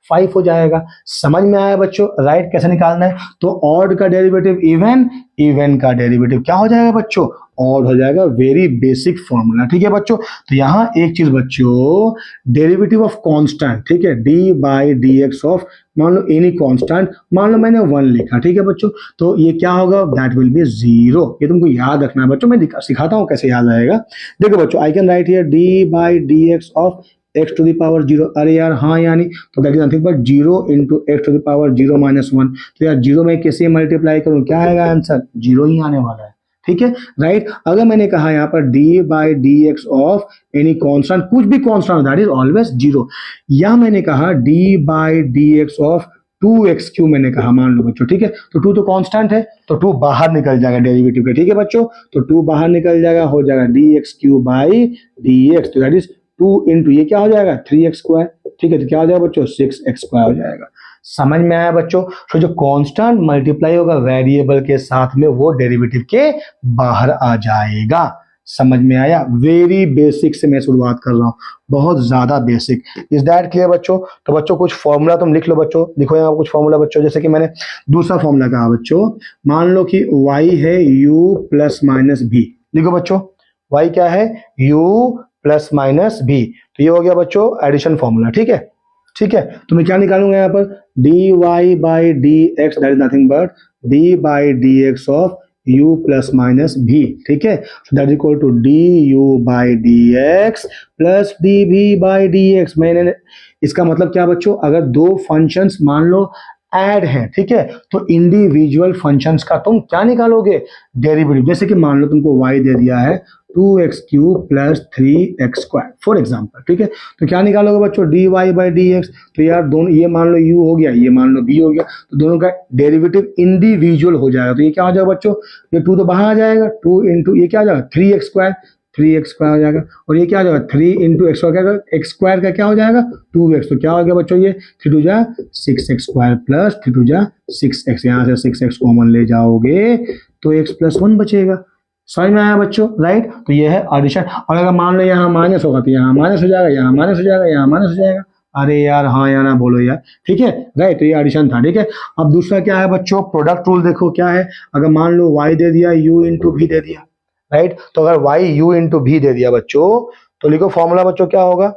5 हो जाएगा। समझ में आया बच्चों? राइट कैसे निकालना है? तो ऑड का डेरिवेटिव इवन, इवन का डेरिवेटिव क्या हो जाएगा बच्चों? ऑड हो जाएगा। वेरी बेसिक फॉर्मूला, ठीक है बच्चों। तो यहाँ एक चीज बच्चों, डेरिवेटिव ऑफ कांस्टेंट, ठीक है, D by D x of, मान लो एनी कांस्टेंट, मान लो मैंने 1 लिखा, ठीक है बच्चों, तो ये क्या होगा? That will be 0। ये तुमको याद रखना है बच्चों, मैं सिखाता हूँ कैसे याद रहेगा। देखो बच्चों, I can write here D by D x of x to the power 0। अरे यार हाँ यानी, तो that is nothing but 0 into x to the power 0 minus 1। तो यार 0 में कैसे मल्टीप्लाई करूँ? क्या आएगा आंसर? 0 ही आने वाला है, ठीक है राइट। अगर मैंने कहा यहाँ पर D by D x of any constant, कुछ भी कांस्टेंट, दैट इज ऑलवेज 0, या मैंने कहा D by D x of 2x Q, मैंने कहा मान लो बच्चों, ठीक है, तो 2 तो कांस्टेंट है, तो 2 बाहर निकल जाएगा डेरिवेटिव के, ठीक है बच्चों, तो 2 बाहर निकल जाएगा, हो जाएगा D x Q by D x, तो दैट इज 2 इंटू ये क्या हो जाएगा? 3x स्क्वायर, ठीक है, तो क्या हो जाएगा बच्चों? 6x स्क्वायर हो जाएगा। समझ में आया बच्चों? तो जो कांस्टेंट मल्टीप्लाई होगा वेरिएबल के साथ में, वो डेरिवेटिव के बाहर आ जाएगा। समझ में आया? वेरी बेसिक से मैं शुरुआत कर रहा हूँ, बहुत ज्यादा बेसिक। इज दैट क्लियर बच्चों? तो बच्चों कुछ फॉर्मूला तुम लिख लो बच्चों, लिखो यहाँ कुछ फॉर्मूला बच्चों, जैसे कि मैंने दूसरा फॉर्मूला कहा बच्चों, मान लो कि y है u प्लस माइनस भी, लिखो बच्चों, y क्या है? u प्लस माइनस भी, तो ये हो गया बच्चों एडिशन फॉर्मूला, ठीक है, ठीक है। तो मैं क्या निकालूंगा यहाँ पर? D Y by D x, that is nothing but D by D x of u plus minus V, ठीक है, so that is equal to D U by D X plus D भी बाई डी एक्स। मैंने इसका मतलब क्या बच्चों? अगर दो फंक्शंस मान लो ऐड हैं, ठीक है, तो इंडिविजुअल फंक्शंस का तुम क्या निकालोगे? डेरिवेटिव। जैसे कि मान लो तुमको y दे दिया है 2x cube plus 3x square for example, ठीक है, तो क्या निकालोगे बच्चों? D Y by D x. तो यार दोनों, ये मान लो u हो गया, ये मान लो b हो गया, तो दोनों का डेरिवेटिव इंडिविजुअल हो जाएगा। तो ये क्या हो जाएगा बच्चों? ये 2 तो बाहर आ जाएगा, 2 इंटू ये क्या हो जाएगा? 3x स्क्वायर, 3x स्क्वायर हो जाएगा, और ये क्या हो जाएगा? 3 into x square, x square का क्या हो जाएगा? 2x, तो क्या हो गया बच्चों? ये 3 2 जा 6x स्क्वायर प्लस 3 2 जा 6x, यहाँ से 6x कॉमन ले जाओगे तो x प्लस 1 बचेगा। समझ में आया बच्चों? राइट, तो ये है एडिशन। और अगर मान लो यहाँ माइनस होगा, तो यहाँ माइनस हो जाएगा, यहाँ माइनस हो जाएगा, यहाँ माइनस हो जाएगा। अरे यार हाँ या ना बोलो यार, ठीक है राइट, तो ये एडिशन था, ठीक है। अब दूसरा क्या है बच्चों? प्रोडक्ट रूल देखो क्या है। अगर मान लो y दे दिया, u इंटू भी दे दिया, राइट, तो अगर y u इंटू भी दे दिया बच्चों, तो लिखो फॉर्मूला बच्चों क्या होगा?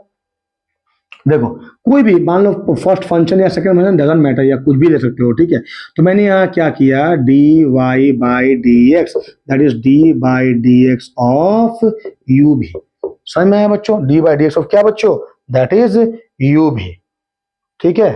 देखो कोई भी मान लो फर्स्ट फंक्शन या सेकंड फंक्शन, डजंट मैटर, या कुछ भी ले सकते हो, ठीक है। तो मैंने यहाँ क्या किया? D Y by D x, that is D by D x of U V. समझ में आया बच्चों? D by D x of क्या बच्चों? दैट इज यू भी, ठीक है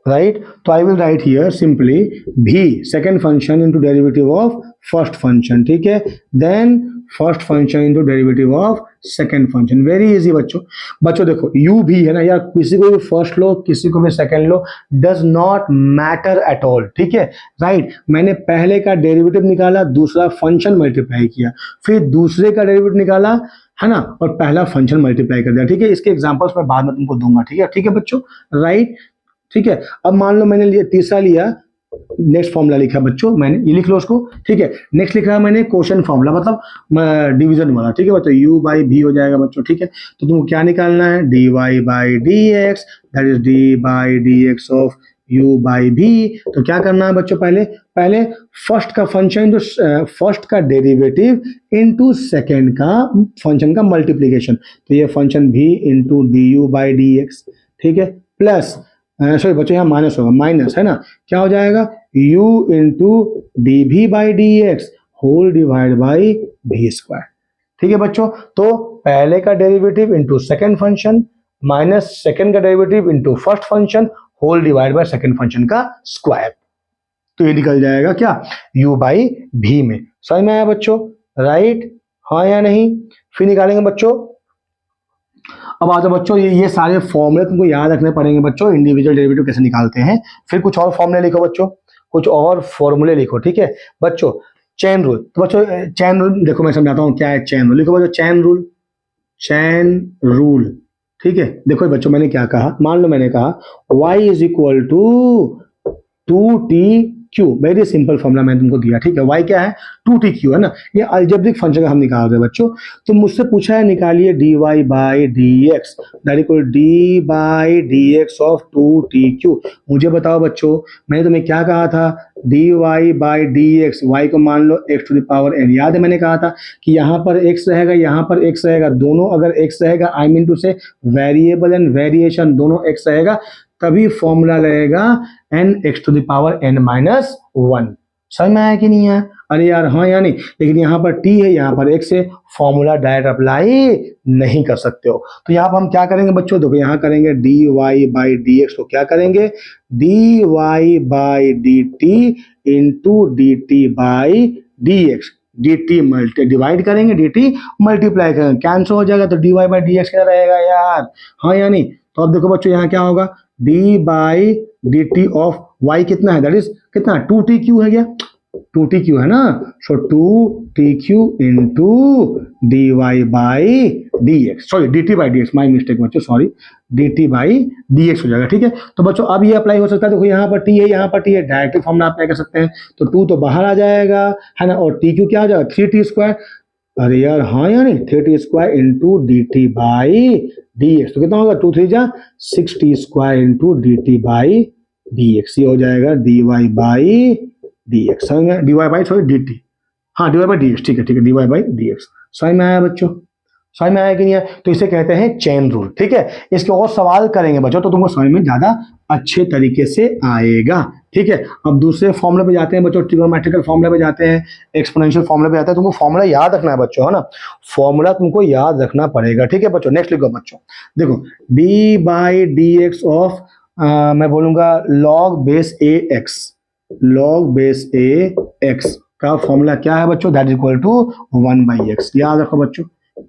राइट। तो I will write here simply भी second function into derivative of first function, ठीक है, then first function into derivative of second function. Very easy बच्चों। बच्चों देखो u भी है ना यार, किसी को भी फर्स्ट लो किसी को भी second low, does not matter at all, ठीक है राइट। मैंने पहले का डेरिवेटिव निकाला, दूसरा फंक्शन मल्टीप्लाई किया, फिर दूसरे का डेरिवेटिव निकाला, है ना, और पहला फंक्शन मल्टीप्लाई कर दिया, ठीक है। इसके एग्जांपल्स मैं बाद में तुमको दूंगा, ठीक है बच्चों राइट, ठीक है। अब मान लो मैंने लिया तीसरा लिया, नेक्स्ट फॉर्मूला लिखा बच्चों मैंने, ये लिख लो उसको, ठीक है। नेक्स्ट लिखा मैंने क्वेश्चन फॉर्मूला, मतलब डिवीजन वाला, ठीक है बच्चों, u बाई भी हो जाएगा बच्चों, ठीक है। तो तुमको क्या निकालना है? D Y by D x, that is D by D x of u by V. तो क्या करना है बच्चों? पहले फर्स्ट का फंक्शन, जो फर्स्ट का डेरिवेटिव इनटू सेकंड का फंक्शन का मल्टीप्लीकेशन, तो ये फंक्शन भी into D U by D x, ठीक है, प्लस सॉरी बच्चों यहाँ माइनस होगा, माइनस है ना, क्या हो जाएगा? u इंटू डी भी by D x whole divide by v square, ठीक है बच्चों। तो पहले का derivative into second function minus second का derivative into first function whole divide by second function का स्क्वायर, तो ये निकल जाएगा क्या? u बाई भी में। समझ में आया बच्चों? राइट, हाँ या नहीं? फिर निकालेंगे बच्चों। अब आ जाओ बच्चों, ये सारे फॉर्मूले तुमको याद रखने पड़ेंगे बच्चों, इंडिविजुअल डेरिवेटिव कैसे निकालते हैं। फिर कुछ और फॉर्मूले लिखो बच्चों, कुछ और फॉर्मूले लिखो, ठीक है बच्चों। चेन रूल, तो बच्चों चेन रूल देखो, मैं समझाता हूँ क्या है चेन रूल। लिखो बच्चों चेन रूल, चेन रूल, ठीक है। देखो बच्चों मैंने क्या कहा, मान लो मैंने कहा y is equal to 2t Q, very simple formula मैंने तुमको दिया, ठीक है। y क्या है, 2tq है ना, ये अलजेब्रिक फंक्शन का हम निकाल रहे हैं बच्चों। तो मुझसे पूछा है निकालिए dy by dx that equal d by dx of 2tq। मुझे बताओ बच्चों, मैंने तुम्हें क्या कहा था, dy बाई dx, y को मान लो x to the power n। याद है मैंने कहा था कि यहाँ पर x रहेगा, यहाँ पर x रहेगा, दोनों अगर x रहेगा, I mean to say variable and variation दोनों x रहेगा, तभी फॉर्मूला रहेगा n x to the power n minus 1। समझ में आया कि नहीं है? अरे यार हाँ या नहीं, लेकिन यहाँ पर t है, यहाँ पर x है, फॉर्मूला डायरेक्ट अप्लाई नहीं कर सकते हो। तो यहाँ पर हम क्या करेंगे बच्चों, देखो यहाँ करेंगे dy बाई dx, तो क्या करेंगे dy by dt into dt by dx, dt multi divide करेंगे, dt मल्टीप्लाई करेंगे, कैंसिल हो जाएगा, तो dy बाई dx क्या रहेगा यार, हाँ या नहीं? तो अब देखो बच्चों यहाँ क्या होगा, d by dt of y कितना है, दैट इज कितना, 2tq है क्या, 2tq है ना, सो 2tq into dy by dx, sorry dt by dx, my mistake बच्चों, सॉरी, dt बाई dx हो जाएगा, ठीक है। तो बच्चों अब ये अप्लाई हो सकता है, देखो यहाँ पर t है, यहाँ पर t है, डायरेक्ट फॉर्मूला अप्लाई कर सकते हैं, तो 2 तो बाहर आ जाएगा है ना, और tq क्या आ जाएगा 3t स्क्वायर, अरे यार हाँ या नहीं, 3t square into dt by dx, तो कितना होगा 2 3 जा 6t square into dt by dx, ये हो जाएगा dy बाई dx, समझ में, dy बाई सॉरी dt, हाँ dy बाई dx, ठीक है ठीक है, dy बाई dx। समझ में आया बच्चों, समझ में आया कि नहीं है? तो इसे कहते हैं चेन रूल, ठीक है। इसके और सवाल करेंगे बच्चों तो तुमको समझ में ज्यादा अच्छे तरीके से आएगा, ठीक है। अब दूसरे फॉर्मूले पे जाते हैं बच्चों, ट्रिगोनोमेट्रिकल फॉर्मूले पे जाते हैं, एक्सपोनेंशियल फॉर्मूले पे जाते हैं। तुमको फॉर्मूला याद रखना है बच्चों, है ना, फॉर्मूला तुमको याद रखना पड़ेगा, ठीक है बच्चों। नेक्स्ट लिखो बच्चों, देखो D by D x of मैं बोलूंगा log base A X, log base A X का फॉर्मूला क्या है बच्चों, that is equal to 1 by X. याद रखो बच्चों,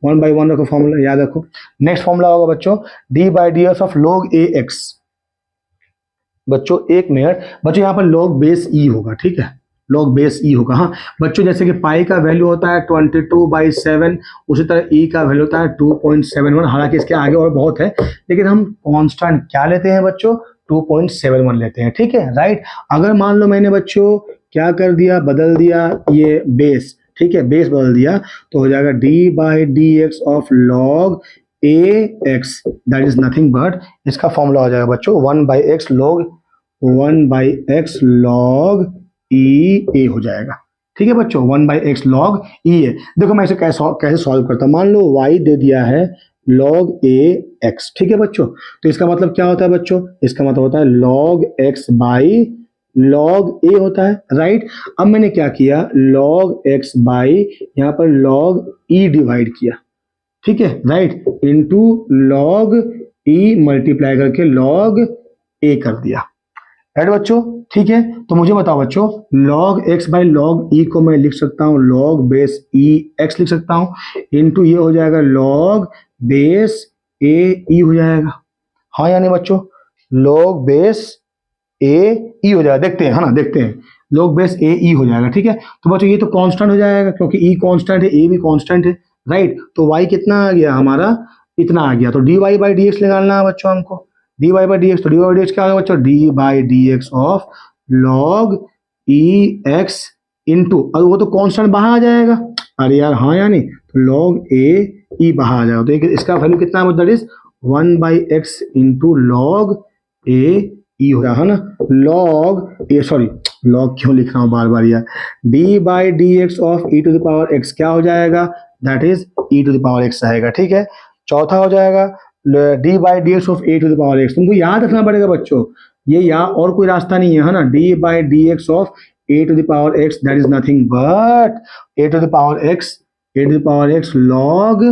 1 बाई 1 रखो, फॉर्मूला याद रखो। नेक्स्ट फॉर्मूला होगा बच्चों D by D x of log a x, बच्चों एक मिनट बच्चों, यहाँ पर लॉग बेस ई होगा, ठीक है, लॉग बेस ई होगा। हाँ बच्चों, जैसे कि पाई का वैल्यू होता है 22/7, उसी तरह ई का वैल्यू होता है 2.71, हालांकि इसके आगे और बहुत है, लेकिन हम कांस्टेंट क्या लेते हैं बच्चों, 2.71 लेते हैं, ठीक है, राइट। अगर मान लो मैंने बच्चों क्या कर दिया, बदल दिया ये बेस, ठीक है, बेस बदल दिया, तो हो जाएगा D by D x of log a x, that is nothing but, इसका फॉर्मूला हो जाएगा बच्चों 1 by x log 1 by x log e a हो जाएगा, ठीक है बच्चों, 1 by x log e a. देखो मैं इसे कैसे सॉल्व करता हूँ, मान लो y दे दिया है लॉग ए एक्स, ठीक है बच्चों, तो इसका मतलब क्या होता है बच्चों, इसका मतलब होता है लॉग एक्स बाई लॉग ए होता है, राइट। अब मैंने क्या किया, लॉग एक्स बाई यहाँ पर लॉग ई डिवाइड किया, ठीक है, राइट, इनटू लॉग ई मल्टीप्लाई करके लॉग ए कर दिया, राइट बच्चों, ठीक है। तो मुझे बताओ बच्चों, लॉग एक्स बाई लॉग ई को मैं लिख सकता हूँ लॉग बेस ई एक्स लिख सकता हूँ, इनटू ये हो जाएगा लॉग बेस ए ई हो जाएगा, हाँ या नहीं बच्चों, लॉग बेस ए ई हो जाएगा, देखते हैं, है ना, देखते हैं, लॉग बेस ए ई हो जाएगा, ठीक है। तो बच्चों ये तो कांस्टेंट हो जाएगा, क्योंकि ई कांस्टेंट है, ए भी कांस्टेंट है, राइट। तो y कितना आ गया हमारा, इतना आ गया, तो D Y by D x निकालना है बच्चों हमको, d Y by D x, तो D Y by D x क्या होगा बच्चों, D by D x of log e x into, अब वो तो कांस्टेंट बाहर आ जाएगा, अरे यार हाँ या नहीं, तो लॉग ए ई बाहर आ जाएगा, तो इसका वैल्यू कितना है, that is 1 by x into log a e हो रहा है ना, लॉग ए, सॉरी लॉग क्यों लिख रहा हूँ बार बार यार, D by D x of E to the power X क्या हो जाएगा, that is E to the power X आएगा, ठीक है। चौथा हो जाएगा D by D x of A to the power X, तुमको याद रखना पड़ेगा बच्चों, ये यहाँ और कोई रास्ता नहीं है ना, d by D x of A to the power x, that is nothing but a to the power x, a to the power x log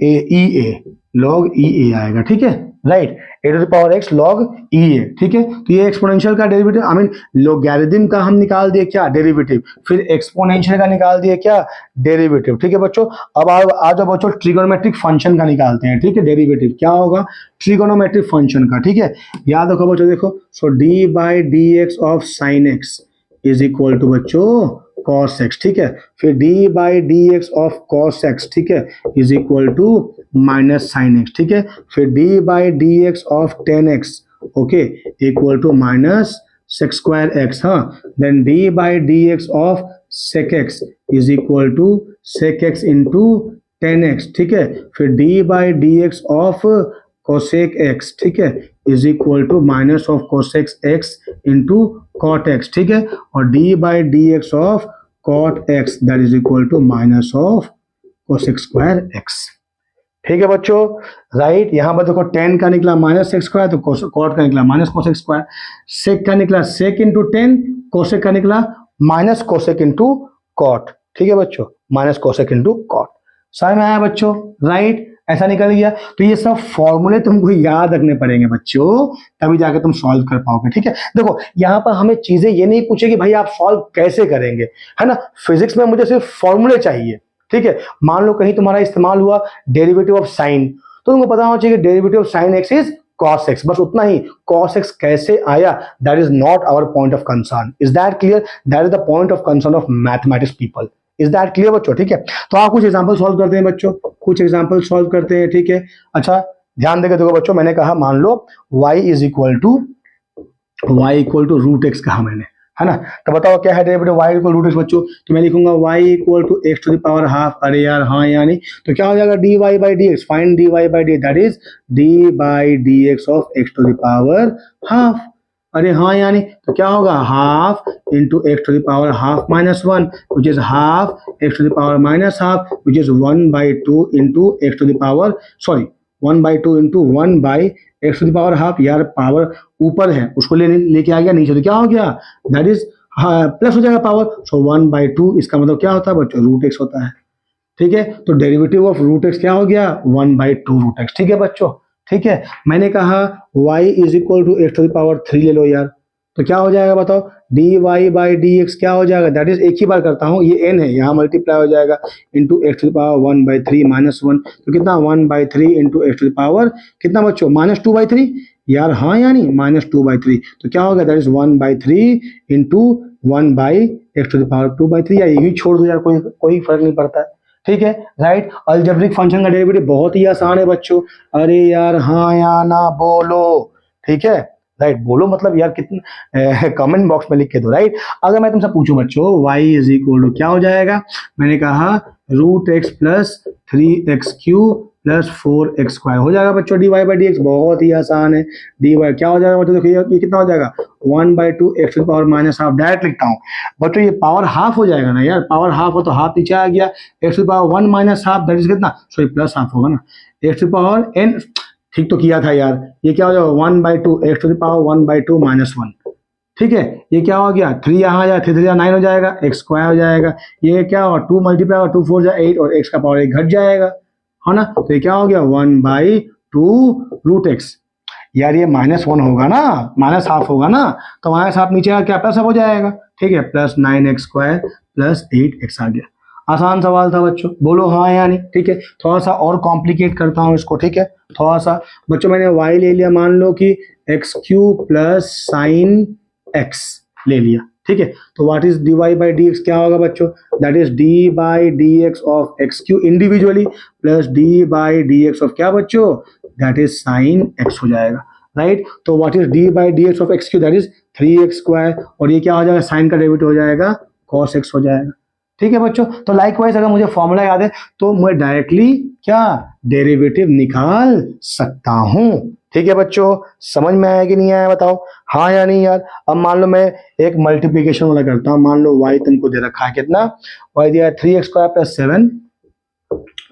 a e a, log e a आएगा, ठीक है, right, a to the power x log e a, ठीक है। तो ये exponential का derivative, I mean logarithm का हम निकाल दिए क्या, डेरिवेटिव, फिर एक्सपोनेंशियल का निकाल दिए क्या, डेरिवेटिव, ठीक है बच्चों। अब आ जाओ बच्चों ट्रिगोनोमेट्रिक फंक्शन का निकालते हैं, ठीक है, डेरिवेटिव क्या होगा ट्रिगोनोमेट्रिक फंक्शन का, ठीक है। याद रखो बच्चों, देखो, so D by D x of sine x is equal to बच्चों cos x, ठीक है, फिर d by D x of cos x, ठीक है, is equal to minus sine x, ठीक है, फिर d by D x of tan x, okay, equal to minus sec square x, हाँ, then d by dx of sec x is equal to sec x into tan x, ठीक है, फिर d by dx of cosec x, ठीक है, is equal to minus of cosec x into cot x, ठीक है, और d by dx of cot x that is equal to minus of cosec square x, ठीक है बच्चों, right. यहाँ पर देखो टेन का निकला माइनस सेक स्क्वायर, तो कॉट का निकला माइनस कोसेक स्क्वायर, सेक का निकला सेक इंटू टेन, कोसेक का निकला माइनस कोसेक इंटू कॉट, ठीक है बच्चों, माइनस कोसेक इंटू कॉट, समझ में आया बच्चों, राइट, ऐसा निकल गया। तो ये सब फॉर्मूले तुमको याद रखने पड़ेंगे बच्चों, तभी जाके तुम सॉल्व कर पाओगे, ठीक है। देखो यहाँ पर हमें चीजें ये नहीं पूछेगी भाई आप सॉल्व कैसे करेंगे, है ना, फिजिक्स में मुझे सिर्फ फॉर्मूले चाहिए, ठीक है। मान लो कहीं तुम्हारा इस्तेमाल हुआ डेरिवेटिव ऑफ साइन, तो तुमको पता होना चाहिए derivative of sine x is cos x, बस उतना ही। cos x कैसे आया, that is not our point of concern, is that clear, that is the point of concern of mathematics people, is that clear बच्चों, ठीक है। तो आप कुछ एग्जांपल सॉल्व करते हैं बच्चों, कुछ एग्जांपल सॉल्व करते हैं, ठीक है। अच्छा ध्यान देकर देखो बच्चों, मैंने कहा मान लो y is equal to root X कहा मैंने, है ना, तो बताओ क्या है derivative y equal root X बच्चों, तो मैं लिखूंगा y equal to X to the power half, अरे यार हाँ यानी, तो क्या हो जाएगा dy by D X, find dy by D, that is d by D x of x to the power half, अरे हाँ यानी, तो क्या होगा half into x to the power half minus one, which is half X to the power minus half, which is 1/2 into x to the power, sorry 1/2 into 1 X to the power half, यार power ऊपर है उसको लेके आ गया नीचे, तो क्या हो गया, दैट इज प्लस हो जाएगा पावर, सो 1/2, इसका मतलब क्या होता है बच्चों, रूट एक्स होता है, ठीक है। तो डेरिवेटिव ऑफ रूट एक्स क्या हो गया, 1/2 रूट एक्स, ठीक है बच्चों, ठीक है। मैंने कहा y is equal to X to the power 3 ले लो यार, तो क्या हो जाएगा बताओ, dy बाई डी एक्स क्या हो जाएगा, दैट इज एक ही बार करता हूँ, ये n है यहाँ मल्टीप्लाई हो जाएगा into x to the power 1/3 minus 1, तो कितना 1/3 into x to the power कितना बच्चों, -2/3, यार हाँ यानी -2/3, तो क्या होगा, that is 1/3 into 1/x to the power 2/3, या यही छोड़ दो यार, कोई फर्क नहीं पड़ता है, ठीक है, राइट। अलजेब्रिक फंक्शन का डेरिवेटिव बहुत ही आसान है बच्चों, अरे यार हाँ या ना बोलो, ठीक है, राइट, बोलो मतलब यार कितना कमेंट बॉक्स में लिख के दो, राइट। अगर मैं तुमसे पूछूं बच्चों y इज इक्वल टू क्या हो जाएगा, मैंने कहा root X plus 3x³ plus 4x square हो जाएगा बच्चों, dy बाई डी एक्स बहुत ही आसान है, dy क्या हो जाएगा बच्चों, देखिए ये कितना हो जाएगा 1/2 X to power minus half, direct लिखता हूँ बच्चों, ये पावर हाफ हो जाएगा ना यार, पावर हाफ हो तो हाफ नीचे आ गया, x to power 1 minus half that is कितना, सॉरी प्लस हाफ होगा ना, एक्स टू पावर n, ठीक तो किया था यार, ये क्या हो जाएगा 1/2 एक्स टू पावर 1/2 माइनस 1, ठीक है, ये क्या हो गया 3 यहाँ आ जाएगा, 3 9 हो जाएगा, एक्स स्क्वायर हो जाएगा, ये क्या होगा 2 मल्टीप्लाई होगा 2 4 8 और एक्स का पावर 1 घट जाएगा, है ना, तो ये क्या हो गया 1/2 रूट एक्स, यार ये -1 होगा ना, माइनस हाफ होगा ना, तो माइनस हाफ नीचे क्या प्लस हाफ हो जाएगा, ठीक है, plus 9x square plus 8x आ गया, आसान सवाल था बच्चों, बोलो हाँ या नहीं, ठीक है। थोड़ा सा और कॉम्प्लिकेट करता हूँ इसको, ठीक है, थोड़ा सा बच्चों, मैंने y ले लिया, मान लो कि x³ प्लस साइन x ले लिया, ठीक है, तो what is dy by D x क्या होगा बच्चों, that is d by D x of x³ individually plus d by D x of क्या बच्चों, दैट इज साइन x हो जाएगा, राइट। तो what is d by D x of x³ that is 3x square, और ये क्या हो जाएगा, साइन का डेरिवेटिव हो जाएगा cos x हो जाएगा, ठीक है बच्चों। तो लाइकवाइज अगर मुझे फॉर्मूला याद है तो मैं डायरेक्टली क्या डेरिवेटिव निकाल सकता हूं, ठीक है बच्चों, समझ में आया कि नहीं आया बताओ, हाँ या नहीं यार। अब मान लो मैं एक मल्टीप्लिकेशन वाला करता हूं, मान लो y तुमको दे रखा है कितना, y दिया है 3x square plus 7,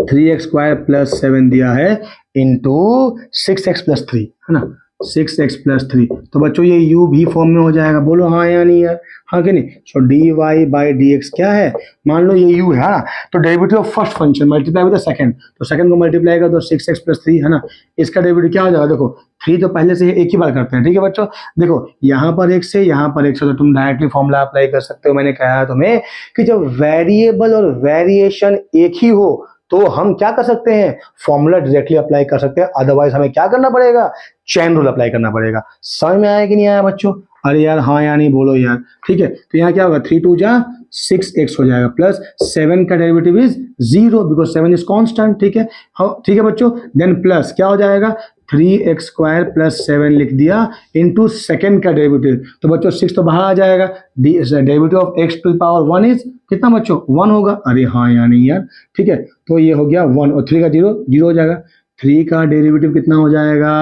3x square plus 7 दिया है इंटू 6x प्लस 3, है ना, 6x प्लस 3, तो बच्चों ये u भी फॉर्म में हो जाएगा, बोलो हाँ या नहीं यार, हाँ कि नहीं। सो dy बाई डी एक्स क्या है, मान लो ये u है ना, तो derivative of first function multiply with the second, तो सेकंड को मल्टीप्लाई कर दो 6x प्लस 3, है ना, इसका डेरिवेटिव क्या हो जाएगा, देखो 3 तो पहले से एक ही बार करते हैं, ठीक है बच्चों, देखो यहाँ पर एक से यहाँ पर एक से, तो तुम डायरेक्टली फॉर्मूला अप्लाई कर सकते हो। मैंने कहा तुम्हें कि जब वेरिएबल और वेरिएशन एक ही हो तो हम क्या कर सकते हैं, फॉर्मूला डायरेक्टली अप्लाई कर सकते हैं, अदरवाइज हमें क्या करना पड़ेगा, चेन रूल अप्लाई करना पड़ेगा। समझ में आया कि नहीं आया बच्चों, अरे यार हाँ या नहीं बोलो यार, ठीक है। तो यहाँ क्या होगा 3 2 जा 6x हो जाएगा, प्लस 7 का derivative is 0 because 7 is constant, ठीक है, हाँ ठीक है बच्चों। देन प्लस क्या हो जाएगा 3x² प्लस 7 लिख दिया इंटू सेकेंड का डेरिवेटिव। तो बच्चों 6 तो बाहर आ जाएगा, derivative of x to the power 1 is कितना बच्चों 1 होगा। अरे हाँ या नहीं यार, ठीक है, तो ये हो गया 1 और 3 का 0 0 हो जाएगा। 3 का डेरिवेटिव कितना हो जाएगा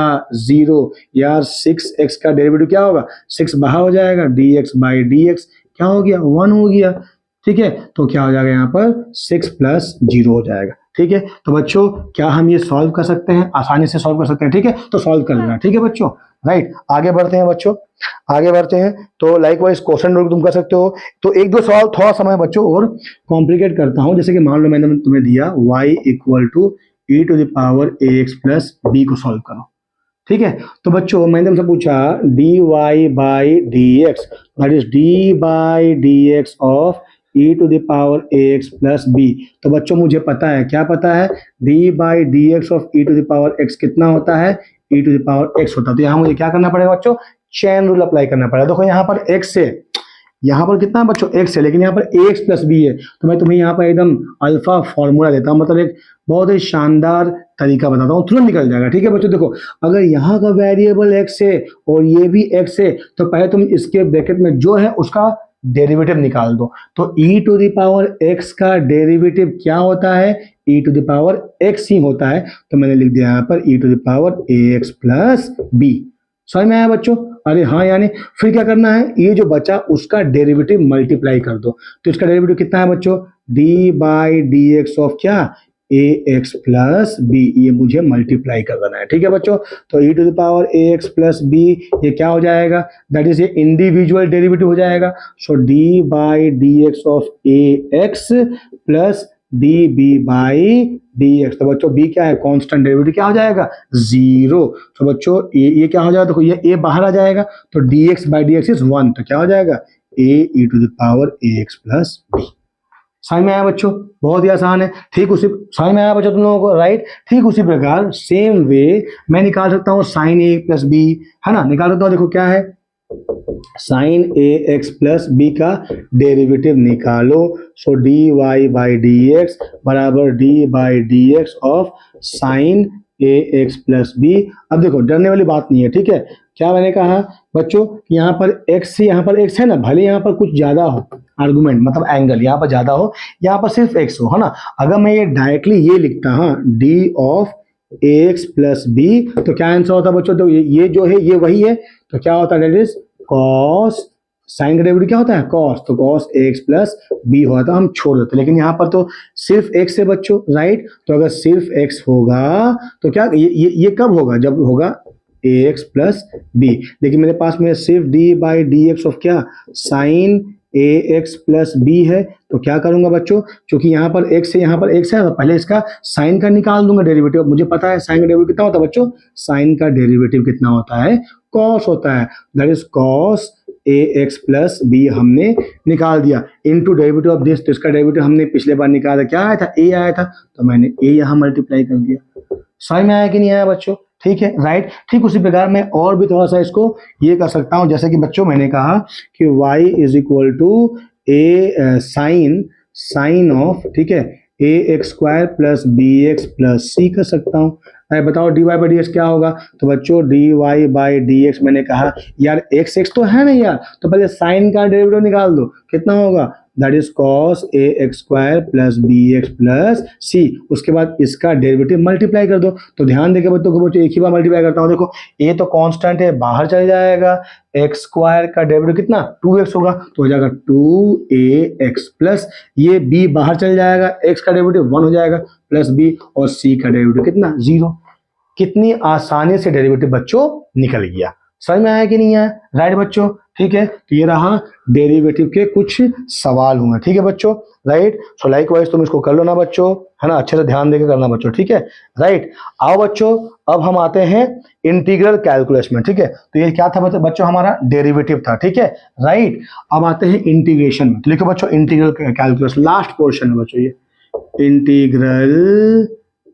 0 यार। 6x का डेरिवेटिव क्या होगा 6 बाहर हो जाएगा, dx बाई dx क्या हो गया 1 हो गया, ठीक है। तो क्या हो जाएगा यहाँ पर 6 प्लस 0 हो जाएगा, ठीक है। तो बच्चों क्या हम ये सॉल्व कर सकते हैं, आसानी से सॉल्व कर सकते हैं, ठीक है। तो सॉल्व कर लेना, ठीक है बच्चों, राइट। आगे बढ़ते हैं बच्चों, आगे बढ़ते हैं। तो लाइक वाइज क्वेश्चन तुम कर सकते हो। तो एक दो सवाल थोड़ा सा मैं बच्चों और कॉम्प्लिकेट करता हूं। जैसे कि मान लो मैंने तुम्हें दिया y equal to e to the power ax plus b को सॉल्व करो, ठीक है। तो बच्चों मैंने तुमसे पूछा dy by dx that is d by dx of e to the power ax plus b। तो बच्चों मुझे पता है, क्या पता है, d by dx of e to the power x कितना होता है e to the power x होता है। तो यहाँ मुझे क्या करना पड़ेगा बच्चों, चेन रूल अप्लाई करना पड़ेगा। देखो यहाँ पर x है, यहाँ पर कितना है बच्चों x है, लेकिन यहाँ पर ax प्लस b है। तो मैं तुम्हें यहाँ पर एकदम अल्फा फॉर्मूला देता हूँ, मतलब एक बहुत ही शानदार तरीका बताता हूँ, तुरंत निकल जाएगा, ठीक है बच्चों। देखो अगर यहाँ का वेरिएबल x है और ये भी x है, तो पहले तुम इसके ब्रैकेट में जो है उसका डेरिवेटिव निकाल दो। तो e to the power x का डेरिवेटिव क्या होता है, e to the power x ही होता है। तो मैंने लिख दिया यहाँ पर e to the power ax plus b। समझ में आया बच्चों, अरे हाँ यानी फिर क्या करना है, ये जो बचा उसका डेरिवेटिव मल्टीप्लाई कर दो। तो इसका डेरिवेटिव कितना है बच्चों, d बाई dx ऑफ क्या ax प्लस b, ये मुझे मल्टीप्लाई कर देना है, ठीक है बच्चों। तो e to the power ax plus b ये क्या हो जाएगा, दैट इज ये इंडिविजुअल डेरिवेटिव हो जाएगा। So d by dx of ax plus db by dx। तो बच्चों b क्या है, कांस्टेंट, डेरिवेटिव क्या हो जाएगा 0। तो बच्चों ये क्या हो जाएगा, देखो ये a बाहर आ जाएगा, तो dx बाई dx इज 1, तो क्या हो जाएगा a e to the power ax plus b। समझ में आया बच्चों, बहुत ही आसान है, ठीक उसी समझ में आया बच्चों तुम लोगों को, राइट। ठीक उसी प्रकार सेम वे मैं निकाल सकता हूँ साइन a प्लस b, है ना, निकाल सकता हूँ। देखो क्या है, साइन ax प्लस b का डेरिवेटिव निकालो। सो dy बाई dx बराबर d by dx of sine ax plus b। अब देखो डरने वाली बात नहीं है, ठीक है। क्या मैंने कहा बच्चों कि यहाँ पर x से यहाँ पर x है ना, भले यहाँ पर कुछ ज्यादा हो आर्गुमेंट, मतलब एंगल यहाँ पर ज्यादा हो, यहाँ पर सिर्फ x हो, है ना। अगर मैं ये डायरेक्टली ये लिखता हाँ d of ax plus b, तो क्या आंसर होता है बच्चों, तो ये जो है ये वही है, तो क्या होता है दैट इज कॉस, साइन का डेरिवेटिव क्या होता है कॉस, तो कॉस ax प्लस b होता है, तो हम छोड़ देते। लेकिन यहाँ पर तो सिर्फ x है बच्चों, राइट। तो अगर सिर्फ x होगा तो क्या ये कब होगा, जब होगा ax प्लस b। लेकिन मेरे पास में सिर्फ d बाई dx ऑफ क्या साइन ax प्लस b है, तो क्या करूंगा बच्चों, क्योंकि यहाँ पर x है यहाँ पर x है, तो पहले इसका साइन का निकाल दूंगा डेरिवेटिव। मुझे पता है साइन का डेरिवेटिव कितना होता है बच्चों, साइन का डेरिवेटिव कितना होता है कॉस होता है, that is cos ax plus b हमने निकाल दिया इनटू डेरिवेटिव ऑफ दिस। तो इसका डेरिवेटिव हमने पिछले बार निकाला, क्या आया था a आया था, तो मैंने a यहाँ मल्टीप्लाई कर दिया। समझ में आया कि नहीं आया बच्चों, ठीक है, राइट। ठीक उसी प्रकार मैं और भी थोड़ा सा इसको ये कर सकता हूं, जैसे कि बच्चों मैंने कहा कि y is equal to a sine of, ठीक है, ax square plus bx plus c कर सकता हूं। अरे बताओ dy बाई dx क्या होगा, तो बच्चों dy बाई dx मैंने कहा यार x तो है ना यार, तो पहले साइन का डेरिवेटिव निकाल दो, कितना होगा that is cos ax square plus bx plus c। उसके बाद इसका डेरिवेटिव मल्टीप्लाई कर दो। तो ध्यान देके बच्चों एक ही बार मल्टीप्लाई करता हूँ। देखो a तो कांस्टेंट है, बाहर चल जाएगा, x स्क्वायर का डेरिवेटिव कितना 2x होगा, तो हो जाएगा 2ax प्लस ये b बाहर चल जाएगा, x का डेरिवेटिव 1 हो जाएगा प्लस b, और c का डेरिवेटिव कितना 0। कितनी आसानी से डेरिवेटिव बच्चों निकल गया। समझ में आया कि नहीं आया, राइट बच्चों, ठीक है। तो ये रहा डेरिवेटिव के कुछ सवाल हुए, ठीक है बच्चों, राइट। सो लाइक वाइज तुम इसको कर लो ना बच्चों, है ना, अच्छे से ध्यान देकर करना बच्चों, ठीक है, राइट। आओ बच्चों अब हम आते हैं इंटीग्रल कैलकुलस में, ठीक है। तो ये क्या था बच्चों, हमारा डेरिवेटिव था, ठीक है, राइट। अब आते हैं इंटीग्रेशन में। तो लिखो बच्चों इंटीग्रल कैलकुलस, लास्ट पोर्शन है बच्चों ये इंटीग्रल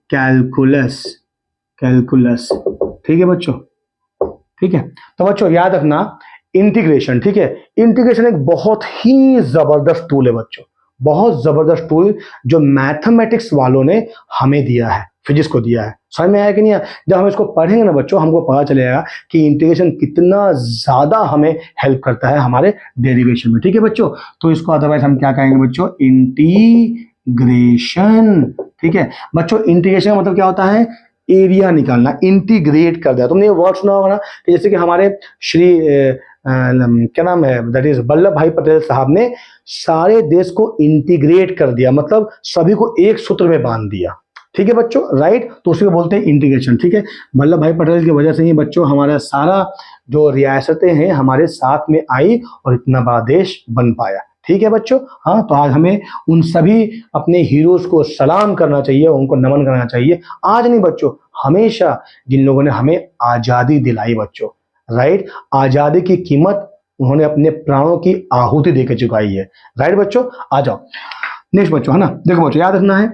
कैलकुलस, ठीक है बच्चों, ठीक है। तो बच्चों याद रखना इंटीग्रेशन, ठीक है, इंटीग्रेशन एक बहुत ही जबरदस्त टूल है बच्चों, बहुत जबरदस्त टूल जो मैथमेटिक्स वालों ने हमें दिया है फिजिक्स को दिया है। समझ में आया कि नहीं आया? जब हम इसको पढ़ेंगे ना बच्चों, हमको पता चलेगा कि इंटीग्रेशन कितना ज़्यादा हमें हेल्प करता है हमारे डेरिवेशन में। ठीक है बच्चों, तो इसको अदरवाइज हम क्या कहेंगे बच्चों, इंटीग्रेशन। ठीक है बच्चों, इंटीग्रेशन का मतलब क्या होता है, एरिया निकालना, इंटीग्रेट कर दिया। तुमने ये वर्ड सुना होगा ना, कि जैसे कि हमारे श्री क्या नाम है, दैट इज वल्लभ भाई पटेल साहब ने सारे देश को इंटीग्रेट कर दिया, मतलब सभी को एक सूत्र में बांध दिया। ठीक है बच्चों, राइट, तो उसी को बोलते हैं इंटीग्रेशन। ठीक है, वल्लभ भाई पटेल की वजह से ही बच्चों हमारा सारा जो रियासतें हैं हमारे साथ में आई और इतना बड़ा देश बन पाया। ठीक है बच्चों, हाँ, तो आज हमें उन सभी अपने हीरोज को सलाम करना चाहिए, उनको नमन करना चाहिए। आज नहीं बच्चों, हमेशा, जिन लोगों ने हमें आजादी दिलाई बच्चों, राइट, आजादी की कीमत उन्होंने अपने प्राणों की आहुति देकर चुकाई है। राइट बच्चों, आ जाओ नेक्स्ट बच्चों, है ना। देखो बच्चों, याद रखना है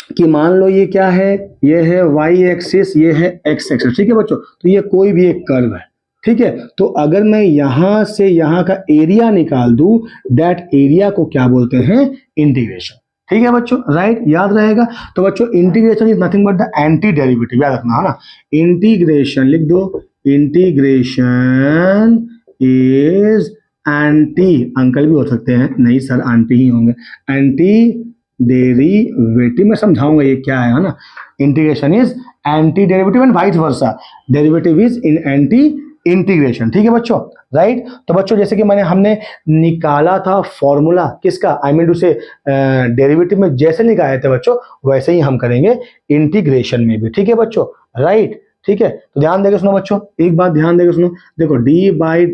कि मान लो ये क्या है, ये है वाई एक्सिस, ये है एक्स एक्सिस। ठीक है बच्चों, तो ये कोई भी एक कर्व है। ठीक है, तो अगर मैं यहां से यहां का एरिया निकाल दूं, दैट एरिया को क्या बोलते हैं, इंटीग्रेशन। ठीक है बच्चों, राइट, याद रहेगा। तो बच्चों, integration is nothing but the anti derivative, याद रखना, है ना। इंटीग्रेशन लिख दो, इंटीग्रेशन इज एंटी, अंकल भी हो सकते हैं, नहीं सर आंटी ही होंगे, एंटी डेरिवेटिव। मैं समझाऊंगा ये क्या है ना। Integration is anti derivative and vice versa, derivative is in anti integration. ठीक है बच्चों, राइट। तो बच्चों, जैसे कि हमने निकाला था फॉर्मूला किसका, आई मीन टू से डेरिवेटिव में जैसे निकाले थे बच्चों, वैसे ही हम करेंगे इंटीग्रेशन में भी। ठीक है बच्चों, राइट। ठीक है, तो ध्यान देके सुनो बच्चों, एक बात ध्यान देके सुनो। देखो, dy बाई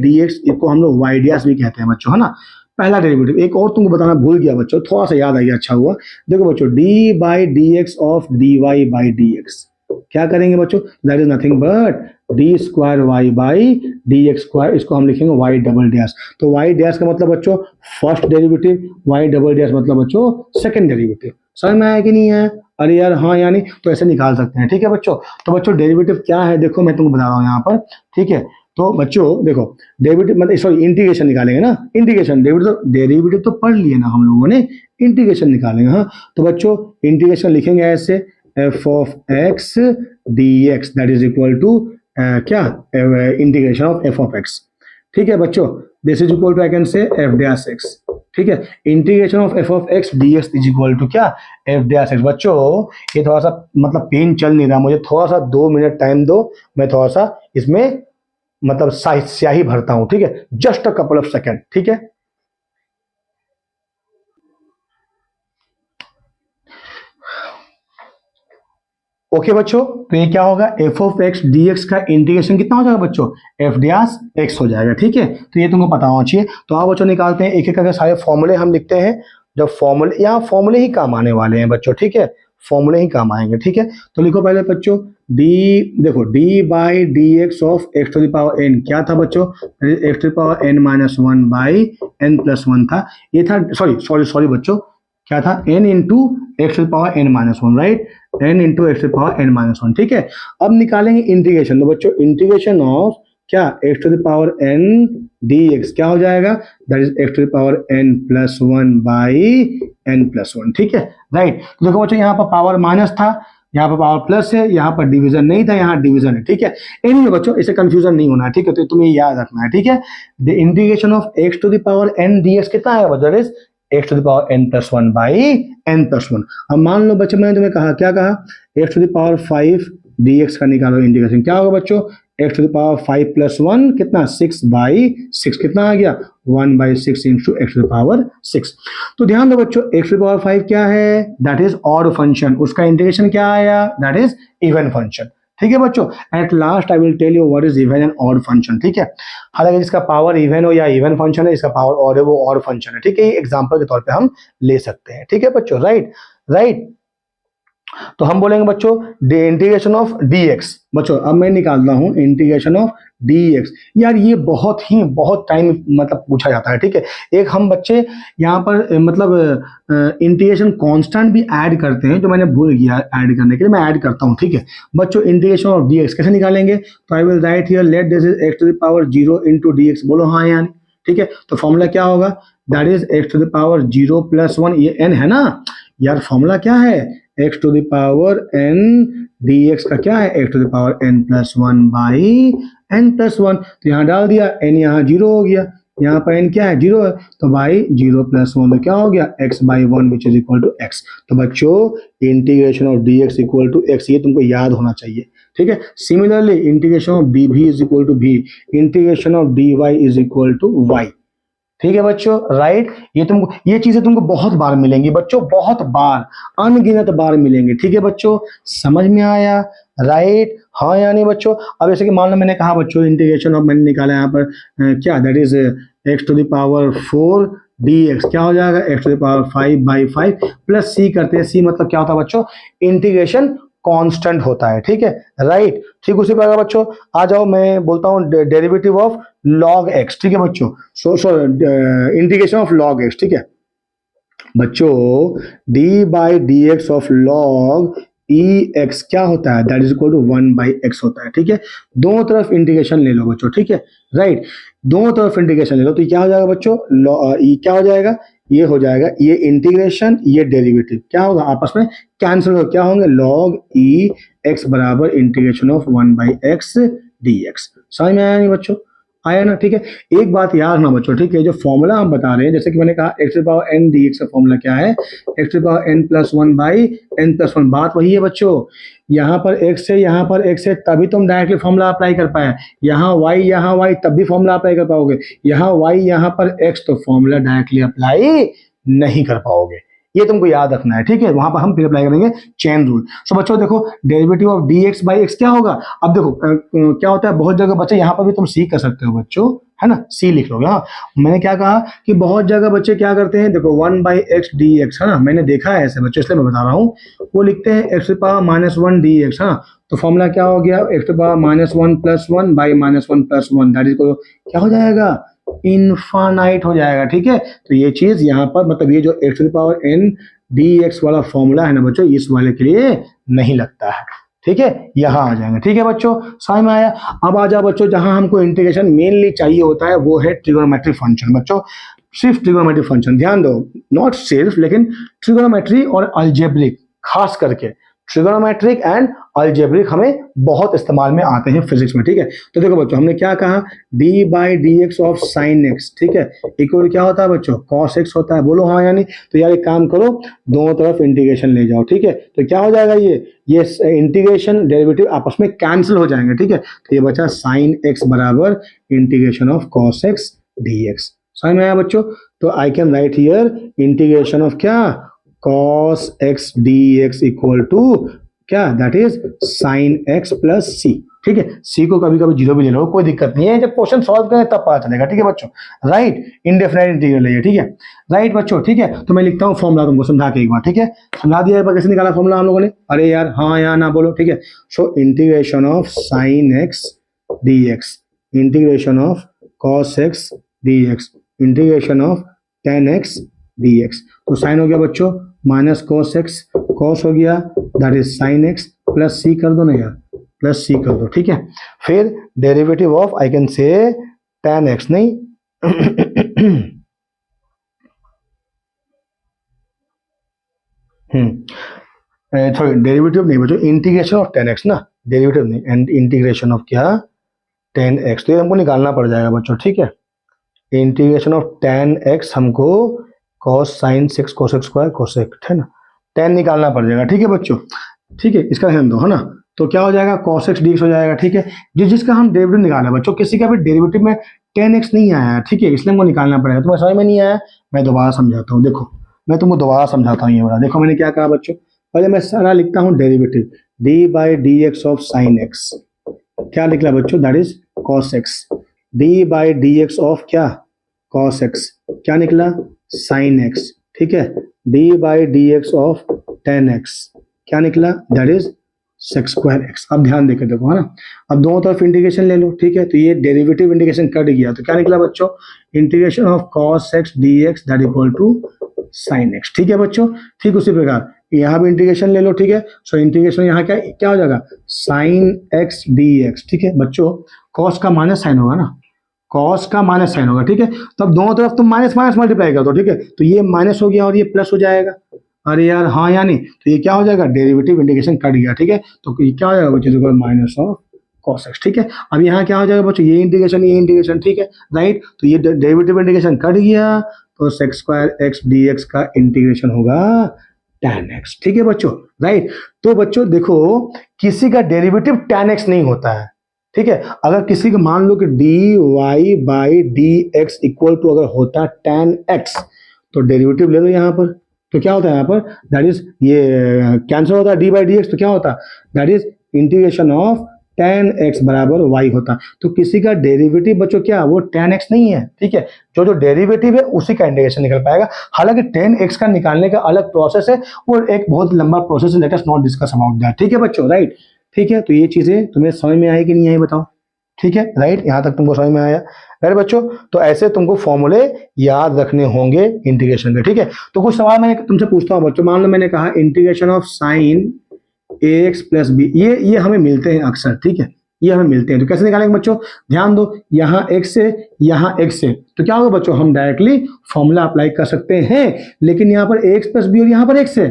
dx इसको हम लोग वाई डैश भी कहते हैं बच्चों, है ना, पहला डेरिवेटिव। एक और तुमको बताना भूल गया बच्चों, थोड़ा सा याद आ गया, अच्छा हुआ। देखो बच्चों, d by D x of dy by D x, क्या करेंगे बच्चों, that is nothing but D square Y by D X square, इसको हम लिखेंगे वाई डबल डैश। तो वाई डैश का मतलब बच्चों first derivative, Y double dash मतलब बच्चों सेकंड डेरिवेटिव। समझ में आया कि नहीं है? अरे यार हाँ, यानी तो ऐसे निकाल सकते हैं। ठीक है बच्चों, तो बच्चों डेरिवेटिव क्या है, देखो मैं तुमको बता रहा हूँ यहाँ पर। ठीक है, तो बच्चों देखो, डेरिवेटिव मतलब सॉरी इंटीग्रेशन निकालेंगे ना, इंटीग्रेशन, डेरिवेटिव तो पढ़ लिए ना हम लोगों ने, इंटीग्रेशन निकालेंगे। हाँ, तो बच्चों इंटीग्रेशन लिखेंगे ऐसे, f of x d x that is equal to क्या, integration of f of x. ठीक है बच्चों, this is equal to I can say f dash x. ठीक है, integration of f of x d x is equal to क्या, f dash x. बच्चों ये थोड़ा सा मतलब पेन चल नहीं रहा, मुझे थोड़ा सा 2 मिनट टाइम दो, मैं थोड़ा सा इसमें मतलब स्याही भरता हूं। ठीक है, just a couple of second. ठीक है, ओके बच्चों, तो ये क्या होगा, F of x d x का इंटीग्रेशन कितना हो जाएगा बच्चों, एफ डैश एक्स हो जाएगा। ठीक है, तो ये तुमको पता होना चाहिए। तो आओ बच्चों निकालते हैं एक एक करके सारे फॉर्मूले हम लिखते हैं। जब फॉर्मूले, यहाँ फॉर्मूले ही काम आने वाले हैं बच्चों। ठीक है, फॉर्मूले ही काम आएंगे। ठीक है, तो लिखो पहले बच्चों, डी, देखो D by D x of x to the power N, क्या था बच्चों, x to the power N minus one by n plus one था। ये था, सॉरी बच्चों, क्या था, n into x to power n minus one, right, n into x to power n minus one. ठीक है, अब निकालेंगे इंटीग्रेशन। तो बच्चों इंटीग्रेशन ऑफ क्या, x to power n d x क्या हो जाएगा, that is x to power n plus one by n plus one. ठीक है, राइट। तो देखो बच्चों, यहाँ पर पावर माइनस था, यहाँ पर पावर प्लस है, यहाँ पर डिवीजन नहीं था, यहाँ डिवीजन है। ठीक है, एनीवे बच्चों इसे कंफ्यूजन नहीं होना है। ठीक है, तो तुम्हें याद रखना है। ठीक है, the integration of x to the power n dx कितना है, that is x to the power n plus one by n plus one. अब मान लो बच्चों, मैंने तुम्हें कहा, क्या कहा, x to the power 5 dx का निकालो इंटीग्रेशन, क्या होगा बच्चों, x to the power 5 plus one कितना, 6 बाई 6, कितना आ गया, 1 by 6 into x to the power 6। तो ध्यान दो बच्चों, एक्स टू द पावर 5 क्या है, दैट इज ऑड फंक्शन, उसका इंटीग्रेशन क्या आया, दैट इज इवन फंक्शन। ठीक है बच्चों, at last I will tell you what is even and odd function. ठीक है, हालांकि इसका पावर इवन हो या इवन फंक्शन है, इसका पावर ऑड है, वो ऑड फंक्शन है। ठीक है, एग्जांपल के तौर पे हम ले सकते हैं। ठीक है बच्चों, राइट, राइट। तो हम बोलेंगे बच्चों इंटीग्रेशन ऑफ dx। बच्चों अब मैं निकालता हूं इंटीग्रेशन ऑफ dx। यार ये बहुत टाइम मतलब पूछा जाता है। ठीक है, एक हम बच्चे यहाँ पर मतलब इंटीग्रेशन कांस्टेंट भी ऐड करते हैं, जो मैंने भूल गया ऐड करने के लिए, मैं ऐड करता हूँ। ठीक है बच्चों, इंटीग्रेशन ऑफ dx कैसे निकालेंगे, तो I will write here let this is x to the power 0 into dx। बोलो हाँ यानी, ठीक है, तो फॉर्मूला क्या होगा, that is x to the power 0 plus one, ये n है ना यार, फॉर्मूला क्या है, x to the power n d x का क्या है, x to the power n plus one by n plus one. तो यहाँ डाल दिया, एन यहाँ जीरो हो गया, यहाँ पर एन क्या है, जीरो है, तो बाई जीरो प्लस वन में क्या हो गया, x by one which is equal to x. तो बच्चों integration of d x equal to x, ये तुमको याद होना चाहिए, ठीक है। Similarly integration of d v is equal to v, integration of d y is equal to y, ठीक है बच्चों, राइट। ये तुमको, ये चीजें तुमको बहुत बार मिलेंगी बच्चों, बहुत बार, अनगिनत बार मिलेंगे, ठीक है बच्चों, समझ में आया, राइट, हाँ या नहीं बच्चों। अब जैसे कि मान लो मैंने कहा बच्चों इंटीग्रेशन ऑफ, मैंने निकाला यहाँ पर क्या, that is x to the power 4 d x, क्या हो जाएगा, x to the power 5 by 5 plus c करते हैं, सी मतलब क्या होता है बच्चों, इंटीग्रेशन कांस्टेंट होता है, ठीक है, राइट। ठीक उसी प्रकार बच्चों आ जाओ, मैं बोलता हूँ डेरिवेटिव ऑफ log x, ठीक है बच्चों, so integration of log x, ठीक है बच्चों, d by D x of log e x क्या होता है, that is equal to 1 by x होता है, ठीक है। दोनों तरफ इंटीग्रेशन ले लो बच्चों, ठीक है, राइट, दोनों तरफ इंटीग्रेशन ले लो, तो क्या हो जाएगा बच्चों, ई क्या हो जाएगा, ये हो जाएगा, ये इंटीग्रेशन ये डेरिवेटिव क्या होगा, आपस में कैंसिल हो, क्या होंगे, log ई एक्स बराबर integration of 1 by x d x. समझ में आया नहीं बच्चों, आया ना, ठीक है। एक बात याद रखना बच्चों, ठीक है, जो फॉर्मूला हम बता रहे हैं, जैसे कि मैंने कहा x to the power n d x का फॉर्मूला क्या है, x to the power n plus one by n plus one, बात वही है बच्चों, यहाँ पर एक्स है, यहाँ पर एक्स है, तभी तुम डायरेक्टली फॉर्मूला अप्लाई कर पाए, यहाँ वाई तब भी फॉर्मूला अप्लाई कर पाओगे, यहाँ वाई यहाँ पर एक्स, तो फॉर्मूला डायरेक्टली अप्लाई नहीं कर पाओगे, ये तुमको याद रखना है, ठीक है। वहां पर हम फिर अप्लाई करेंगे चेन रूल। सो बच्चों देखो derivative of d x by x क्या होगा, अब देखो क्या होता है, बहुत जगह बच्चे यहाँ पर भी तुम सी कर सकते हो बच्चों, है ना, सी लिख लोगे, हाँ मैंने क्या कहा कि बहुत जगह बच्चे क्या करते हैं, देखो 1 बाई एक्स डी एक्स, है ना, मैंने देखा है ऐसे बच्चे, इसलिए मैं बता रहा हूँ, वो लिखते हैं x to power minus one d x, हाँ, तो फॉर्मूला क्या हो गया, x to power minus one plus one by minus one plus one, that is क्या हो जाएगा, इनफाइनाइट हो जाएगा, ठीक है। तो ये चीज यहाँ पर मतलब ये जो x to power n d x वाला फॉर्मूला है ना बच्चों, इस वाले के लिए नहीं लगता है, ठीक है, यहां आ जाएंगे, ठीक है बच्चों, समझ में आया। अब आ जाओ बच्चों, जहां हमको इंटीग्रेशन मेनली चाहिए होता है वो है ट्रिगोनोमेट्रिक फंक्शन बच्चों, सिर्फ ट्रिगोनोमेट्रिक फंक्शन, ध्यान दो, नॉट सिर्फ, लेकिन ट्रिगोनोमेट्री और अलजेब्रिक, खास करके ट्रिगोनोमेट्रिक एंड अलजेब्रिक हमें बहुत इस्तेमाल में आते हैं फिजिक्स में, ठीक है। तो देखो बच्चों हमने क्या कहा, d by D x of sine x, ठीक है, इक्वल क्या होता है बच्चों, cos x होता है, बोलो हाँ या नहीं। तो यार एक काम करो, दोनों तरफ इंटीग्रेशन ले जाओ, ठीक है, तो क्या हो जाएगा, ये इंटीग्रेशन डेरिवेटिव आपस में कैंसिल हो जाएंगे, ठीक है। तो ये बचा साइन एक्स बराबर integration of cos x dx, समझ में आया बच्चों। तो I can write here integration of क्या, cos x dx equal to क्या, that is sin x plus c, ठीक है। c को कभी कभी जीरो भी ले लो, कोई दिक्कत नहीं है, जब क्वेश्चन सॉल्व करें तब पता चलेगा, ठीक है बच्चों, राइट, इंडेफिनाइट इंटीग्रल है, ठीक है, राइट बच्चों, ठीक है। तो मैं लिखता हूँ फॉर्मूला तुमको समझा के एक बार, ठीक है, समझा दिया एक बार कैसे निकाला फॉर्मूला हम लोगों ने, अरे यार हाँ या ना बोलो, ठीक है। सो integration of sin x dx, integration of cos x dx, integration of tan x dx, तो साइन हो गया बच्चों माइनस cos x, cos हो गया that is sin x, plus c कर दो ना यार, प्लस c कर दो, ठीक है। फिर डेरिवेटिव ऑफ आई कैन से tan x, नहीं सॉरी डेरिवेटिव नहीं बच्चों, इंटीग्रेशन ऑफ tan x ना, डेरिवेटिव नहीं, एंड इंटीग्रेशन ऑफ क्या, tan x, तो ये हमको निकालना पड़ जाएगा बच्चों, ठीक है। इंटीग्रेशन ऑफ tan x हमको cos sin 6 cos x square cos x, है ना, tan निकालना पड़ जाएगा, ठीक है बच्चों, ठीक है, इसका ध्यान दो, है ना। तो क्या हो जाएगा, cos x dx हो जाएगा, ठीक है। जिसका हम डेरिवेटिव निकाला है बच्चों, किसी का भी डेरिवेटिव में tan x नहीं आया है, ठीक है, इसलिए हमको निकालना पड़ेगा। तुम्हें समझ में नहीं आया, मैं दोबारा समझाता हूँ, देखो मैं तुमको दोबारा समझाता हूँ, ये वाला देखो मैंने क्या कहा बच्चों, पहले मैं सारा लिखता हूँ derivative, d by D x of sine x, क्या निकला बच्चों, that is cos x, d by D x of क्या, cos x, क्या निकला, sin x, ठीक है, d by D x of tan x, क्या निकला, that is sec square x। अब ध्यान देकर देखो, है ना, अब दोनों तरफ इंटीग्रेशन ले लो, ठीक है, तो ये डेरिवेटिव इंटीग्रेशन कट गया, तो क्या निकला बच्चों, integration of cos x dx that equal to sin x, ठीक है बच्चों। ठीक उसी प्रकार यहाँ भी इंटीग्रेशन ले लो, ठीक है, सो इंटीग्रेशन यहाँ क्या क्या हो जाएगा, sin x dx, ठीक है बच्चों, cos का माइनस साइन होगा ना, cos का माइनस साइन होगा, ठीक है। तो अब दोनों तरफ तुम माइनस माइनस मल्टीप्लाई कर दो, ठीक है, तो ये माइनस हो गया और ये प्लस हो जाएगा, अरे यार हाँ या नहीं, तो ये क्या हो जाएगा, डेरिवेटिव इंटीग्रेशन कट गया, ठीक है। तो ये क्या हो जाएगा विच is equal minus of cos x, ठीक है। अब यहाँ क्या हो जाएगा बच्चों, ये इंटीग्रेशन, ठीक है, राइट। तो ये डेरिवेटिव इंटीग्रेशन कट गया, तो sec square x d x का इंटीग्रेशन होगा tan x, ठीक है बच्चों, राइट। तो बच्चों देखो, किसी का डेरिवेटिव tan x नहीं होता है, ठीक है। अगर किसी का मान लो कि dy by D x equal to अगर होता tan x, तो डेरिवेटिव ले लो यहाँ पर, तो क्या होता है यहाँ पर, दैट इज ये कैंसिल होता है डी बाई डी एक्स, तो क्या होता है, that is integration of tan x बराबर y होता। तो किसी का डेरिवेटिव बच्चों क्या, वो tan x नहीं है, ठीक है। जो डेरिवेटिव है उसी का इंटीग्रेशन निकल पाएगा। हालांकि tan x का निकालने का अलग प्रोसेस है, वो एक बहुत लंबा प्रोसेस है, let us not discuss about that, ठीक है बच्चों, राइट। ठीक है, तो ये चीजें तुम्हें समझ में आई कि नहीं आई बताओ, ठीक है, राइट। यहाँ तक तुमको समझ में आया, राइट बच्चों। तो ऐसे तुमको फॉर्मूले याद रखने होंगे इंटीग्रेशन के, ठीक है। तो कुछ सवाल मैंने तुमसे पूछता हूँ बच्चों। मान लो मैंने कहा integration of sine ax plus b, ये हमें मिलते हैं अक्सर, ठीक है, ये हमें मिलते हैं। तो कैसे निकालेंगे बच्चों, ध्यान दो, यहाँ x से यहाँ x से, तो क्या होगा बच्चों, हम डायरेक्टली फॉर्मूला अप्लाई कर सकते हैं। लेकिन यहाँ पर ax प्लस बी और यहाँ पर x है,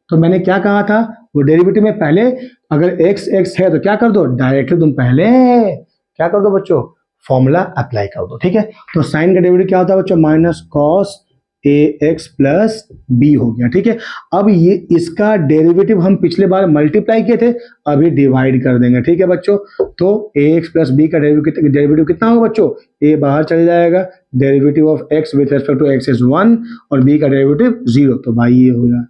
तो मैंने क्या कहा था, वो डेरिवेटिव में पहले अगर x है तो क्या कर दो, डायरेक्टली तुम पहले क्या कर दो बच्चों, फॉर्मूला अप्लाई कर दो, ठीक है। तो साइन का डेरिवेटिव क्या होता है बच्चों, minus cos ax plus b हो गया, ठीक है। अब ये इसका डेरिवेटिव हम पिछले बार मल्टीप्लाई किए थे, अभी डिवाइड कर देंगे, ठीक है बच्चों। तो ax प्लस बी का डेरिवेटिव कितना होगा बच्चों, a बाहर चल जाएगा, derivative of x with respect to x is 1 और b का डेरिवेटिव 0, तो भाई ये होगा।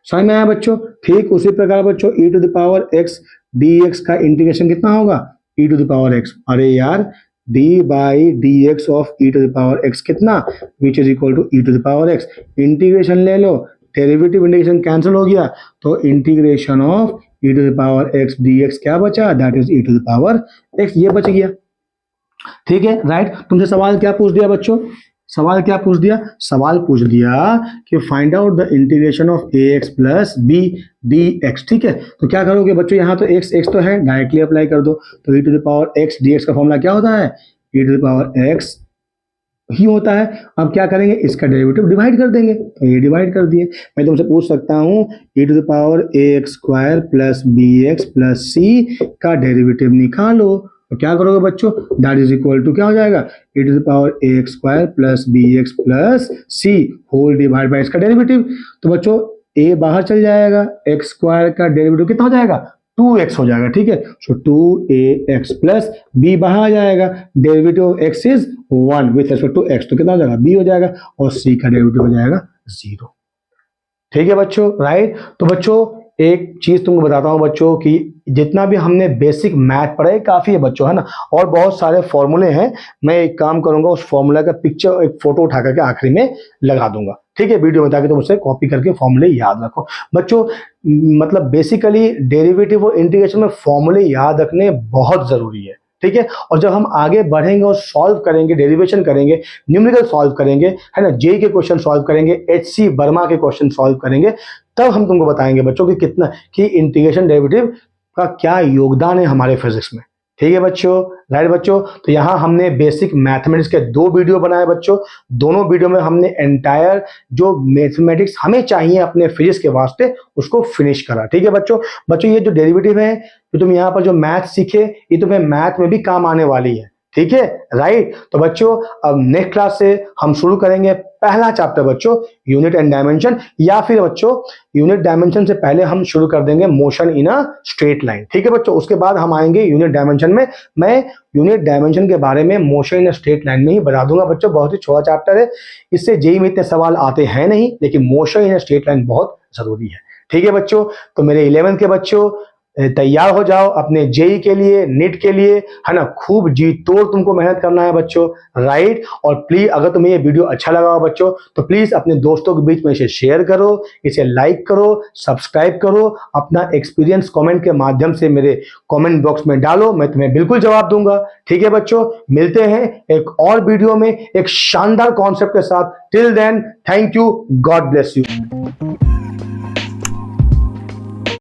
समझ में आया बच्चों। ठीक उसी प्रकार बच्चों e to the power x dx का इंटीग्रेशन कितना होगा, e to the power x, अरे यार d by D x of e to the power x कितना, which is equal to e to the power x। Integration ले लो, derivative integration cancel हो गया, तो integration of e to the power x dx क्या बचा, that is e to the power x, ये बच गया, ठीक है, राइट। तुमसे सवाल क्या पूछ दिया बच्चों, सवाल क्या पूछ दिया, सवाल पूछ दिया कि find out the integration of ax plus b d x, ठीक है। तो क्या करोगे बच्चों, यहाँ तो x तो है, डायरेक्टली अप्लाई कर दो। तो e to the power x dx का फॉर्मूला क्या होता है, e to the power x ही होता है। अब क्या करेंगे, इसका डेरिवेटिव डिवाइड कर देंगे, तो ये डिवाइड कर दिए। मैं तुमसे पूछ सकता हूँ e to the power ax square plus b x plus c का डेरिवेटिव निकालो, तो क्या करोगे बच्चों, दैट इज इक्वल टू क्या हो जाएगा, e to the power ax square plus b x plus c whole divide by इसका डेरिवेटिव। तो बच्चों a बाहर चल जाएगा, x स्क्वायर का डेरिवेटिव कितना हो जाएगा, 2x हो जाएगा, ठीक है। सो 2ax प्लस b बाहर आ जाएगा, derivative of x is 1 with respect to x, तो कितना हो जाएगा, b हो जाएगा, और c का डेरिवेटिव हो जाएगा 0, ठीक है बच्चों, राइट। तो बच्चों एक चीज तुमको बताता हूं बच्चों कि जितना भी हमने बेसिक मैथ पढ़ा है काफी है बच्चों, है ना, और बहुत सारे फॉर्मूले हैं। मैं एक काम करूंगा, उस फॉर्मूला का पिक्चर एक फोटो उठा करके आखिरी में लगा दूंगा, ठीक है, वीडियो में, ताकि तुम उससे कॉपी करके फॉर्मूले याद रखो बच्चों। मतलब बेसिकली डेरिवेटिव और इंटीग्रेशन में फॉर्मूले याद रखने बहुत जरूरी है, ठीक है। और जब हम आगे बढ़ेंगे और सॉल्व करेंगे, डेरिवेशन करेंगे, न्यूमेरिकल सॉल्व करेंगे, है ना, जेई के क्वेश्चन सॉल्व करेंगे, HC वर्मा के क्वेश्चन सॉल्व करेंगे, तब हम तुमको बताएंगे बच्चों कि कितना कि इंटीग्रेशन डेरिवेटिव का क्या योगदान है हमारे फिजिक्स में, ठीक है बच्चों, राइट बच्चों। तो यहाँ हमने बेसिक मैथमेटिक्स के 2 वीडियो बनाए बच्चों, दोनों वीडियो में हमने एंटायर जो मैथमेटिक्स हमें चाहिए अपने फिजिक्स के वास्ते उसको फिनिश करा, ठीक है बच्चों। बच्चों ये जो डेरिवेटिव है, तो तुम यहाँ पर जो मैथ सीखे, ये तुम्हें मैथ में भी काम आने वाली है, ठीक है, राइट। तो बच्चों अब नेक्स्ट क्लास से हम शुरू करेंगे पहला चैप्टर बच्चों, यूनिट एंड डायमेंशन, या फिर बच्चों यूनिट डायमेंशन से पहले हम शुरू कर देंगे motion in a straight line, ठीक है बच्चों। उसके बाद हम आएंगे यूनिट डायमेंशन में। मैं यूनिट डायमेंशन के बारे में motion in a straight line में ही बता दूंगा बच्चों, बहुत ही छोटा चैप्टर है, इससे जेईई में इतने सवाल आते हैं नहीं, लेकिन motion in a straight line बहुत जरूरी है, ठीक है बच्चों। तो मेरे 11th के बच्चों तैयार हो जाओ अपने जेई के लिए, नीट के लिए, है ना, खूब जी तोड़ तुमको मेहनत करना है बच्चों, राइट। और प्लीज अगर तुम्हें ये वीडियो अच्छा लगा हो बच्चों, तो प्लीज अपने दोस्तों के बीच में इसे शेयर करो, इसे लाइक करो, सब्सक्राइब करो, अपना एक्सपीरियंस कमेंट के माध्यम से मेरे कमेंट बॉक्स में डालो, मैं तुम्हें बिल्कुल जवाब दूंगा, ठीक है बच्चों। मिलते हैं एक और वीडियो में एक शानदार कॉन्सेप्ट के साथ। Till then, thank you, God bless you.